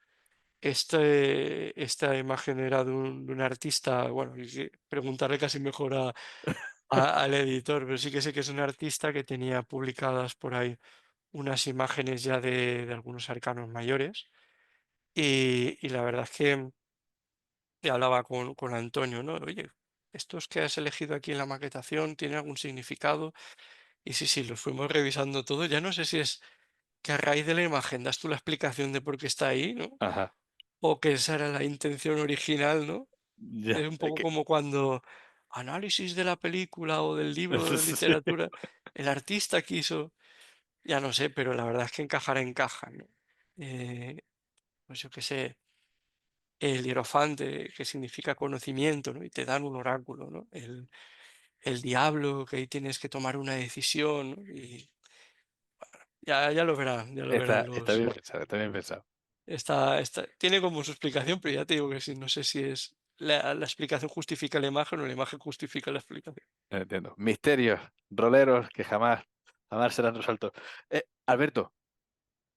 S2: Esta imagen era de un artista, bueno, y que preguntarle casi mejor al editor, pero sí que sé que es un artista que tenía publicadas por ahí unas imágenes ya de algunos arcanos mayores. Y la verdad es que hablaba con Antonio, ¿no? Oye, ¿estos que has elegido aquí en la maquetación tienen algún significado? Y sí, sí, los fuimos revisando todo. Ya no sé si es que a raíz de la imagen das tú la explicación de por qué está ahí, ¿no?
S1: Ajá.
S2: O que esa era la intención original, ¿no?
S1: Ya.
S2: Es un poco como cuando análisis de la película o del libro de
S1: Sí.
S2: literatura, el artista quiso, ya no sé, pero la verdad es que encajar encaja, ¿no? Eh, pues yo qué sé, el hierofante, que significa conocimiento, ¿no? Y te dan un oráculo, ¿no? El diablo, que ahí tienes que tomar una decisión, ¿no? Y ya lo verán
S1: Está
S2: los.
S1: bien pensado, está bien pensado.
S2: Tiene como su explicación, pero ya te digo que sí, no sé si es la explicación justifica la imagen o la imagen justifica la explicación.
S1: Entiendo. Misterios, roleros que jamás serán resueltos. Alberto,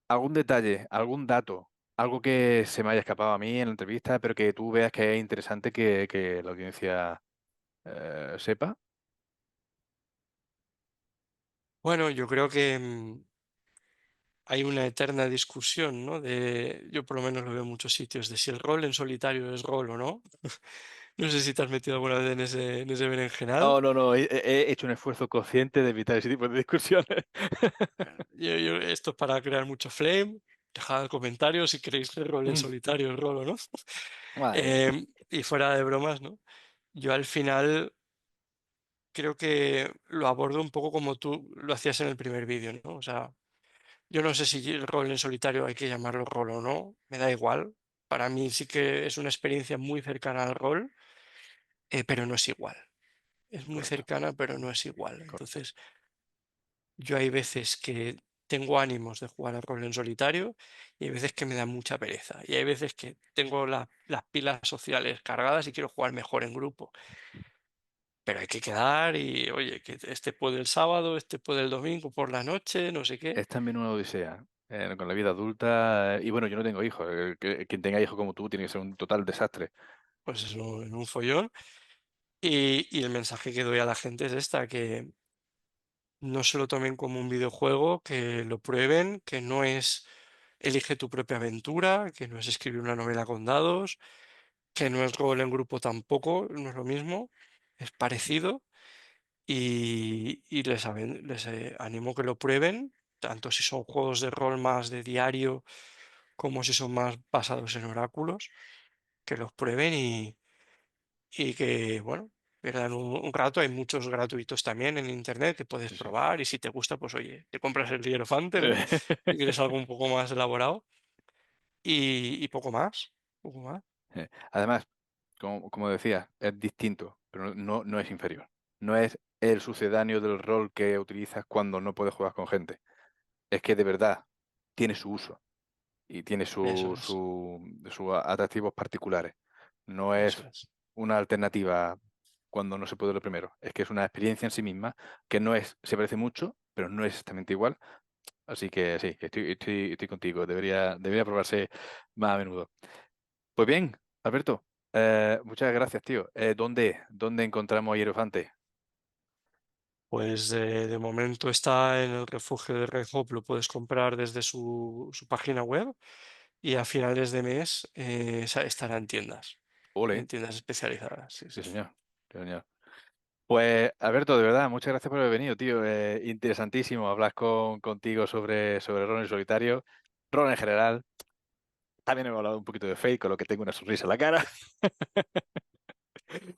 S1: ¿algún detalle, algún dato, algo que se me haya escapado a mí en la entrevista, pero que tú veas que es interesante que la audiencia sepa?
S2: Bueno, yo creo que hay una eterna discusión, ¿no? Yo por lo menos lo veo en muchos sitios, de si el rol en solitario es rol o no. No sé si te has metido alguna vez en ese berenjenal.
S1: Oh, no, no, he hecho un esfuerzo consciente de evitar ese tipo de discusiones.
S2: Esto es para crear mucho flame. Dejad comentarios si queréis que el rol en
S1: Mm.
S2: solitario es rol o no.
S1: Vale.
S2: Y fuera de bromas, ¿no? Yo al final creo que lo abordo un poco como tú lo hacías en el primer vídeo, ¿no? O sea, yo no sé si el rol en solitario hay que llamarlo rol o no, me da igual. Para mí sí que es una experiencia muy cercana al rol, pero no es igual. Es muy
S1: Correcto,
S2: cercana, pero no es igual.
S1: correcto.
S2: Entonces, yo hay veces que tengo ánimos de jugar al rol en solitario y hay veces que me da mucha pereza. Y hay veces que tengo las pilas sociales cargadas y quiero jugar mejor en grupo. Pero hay que quedar y, oye, que este puede el sábado, este puede el domingo por la noche, no sé qué.
S1: Es también una odisea con la vida adulta. Y bueno, yo no tengo hijos. Quien tenga hijos como tú tiene que ser un total desastre.
S2: Pues es un follón. Y el mensaje que doy a la gente es esta, que no se lo tomen como un videojuego, que lo prueben, que no es elige tu propia aventura, que no es escribir una novela con dados, que no es rol en grupo tampoco, no es lo mismo, es parecido y les animo que lo prueben, tanto si son juegos de rol más de diario como si son más basados en oráculos, que los prueben y que, bueno, pierdan un rato. Hay muchos gratuitos también en internet que puedes
S1: Sí, sí.
S2: probar y si te gusta, pues oye, te compras el Hierophante, ¿no? Si quieres algo un poco más elaborado y poco más, poco más.
S1: Además, como decía, es distinto, pero no es inferior. No es el sucedáneo del rol que utilizas cuando no puedes jugar con gente. Es que de verdad tiene su uso y tiene
S2: Eso es,
S1: sus atractivos particulares. No es
S2: eso es.
S1: una alternativa cuando no se puede lo primero. Es que es una experiencia en sí misma que no es, se parece mucho, pero no es exactamente igual. Así que sí, estoy contigo. Debería probarse más a menudo. Pues bien, Alberto, muchas gracias, tío. ¿Dónde encontramos a Hierofante?
S2: Pues de momento está en el refugio de Red Hope, lo puedes comprar desde su página web y a finales de mes estará en
S1: Ole,
S2: tiendas especializadas. Sí, sí.
S1: sí, señor. Sí, señor. Pues, Alberto, de verdad, muchas gracias por haber venido, tío. Interesantísimo hablar contigo sobre rol en solitario, rol en general. También hemos hablado un poquito de Fate, con lo que tengo una sonrisa en la cara.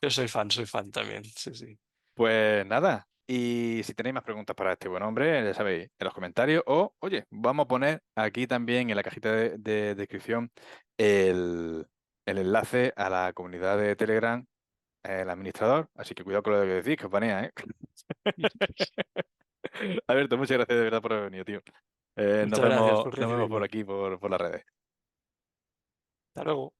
S2: Yo soy fan también, sí, sí.
S1: Pues nada, y si tenéis más preguntas para este buen hombre, ya sabéis, en los comentarios o, oye, vamos a poner aquí también en la cajita de descripción el, el enlace a la comunidad de Telegram, el administrador, así que cuidado con lo que decís, que os banea, ¿eh? Alberto, muchas gracias de verdad por haber venido, tío.
S2: Muchas gracias por
S1: Nos vemos por
S2: recibirme.
S1: aquí, por las redes.
S2: Hasta luego.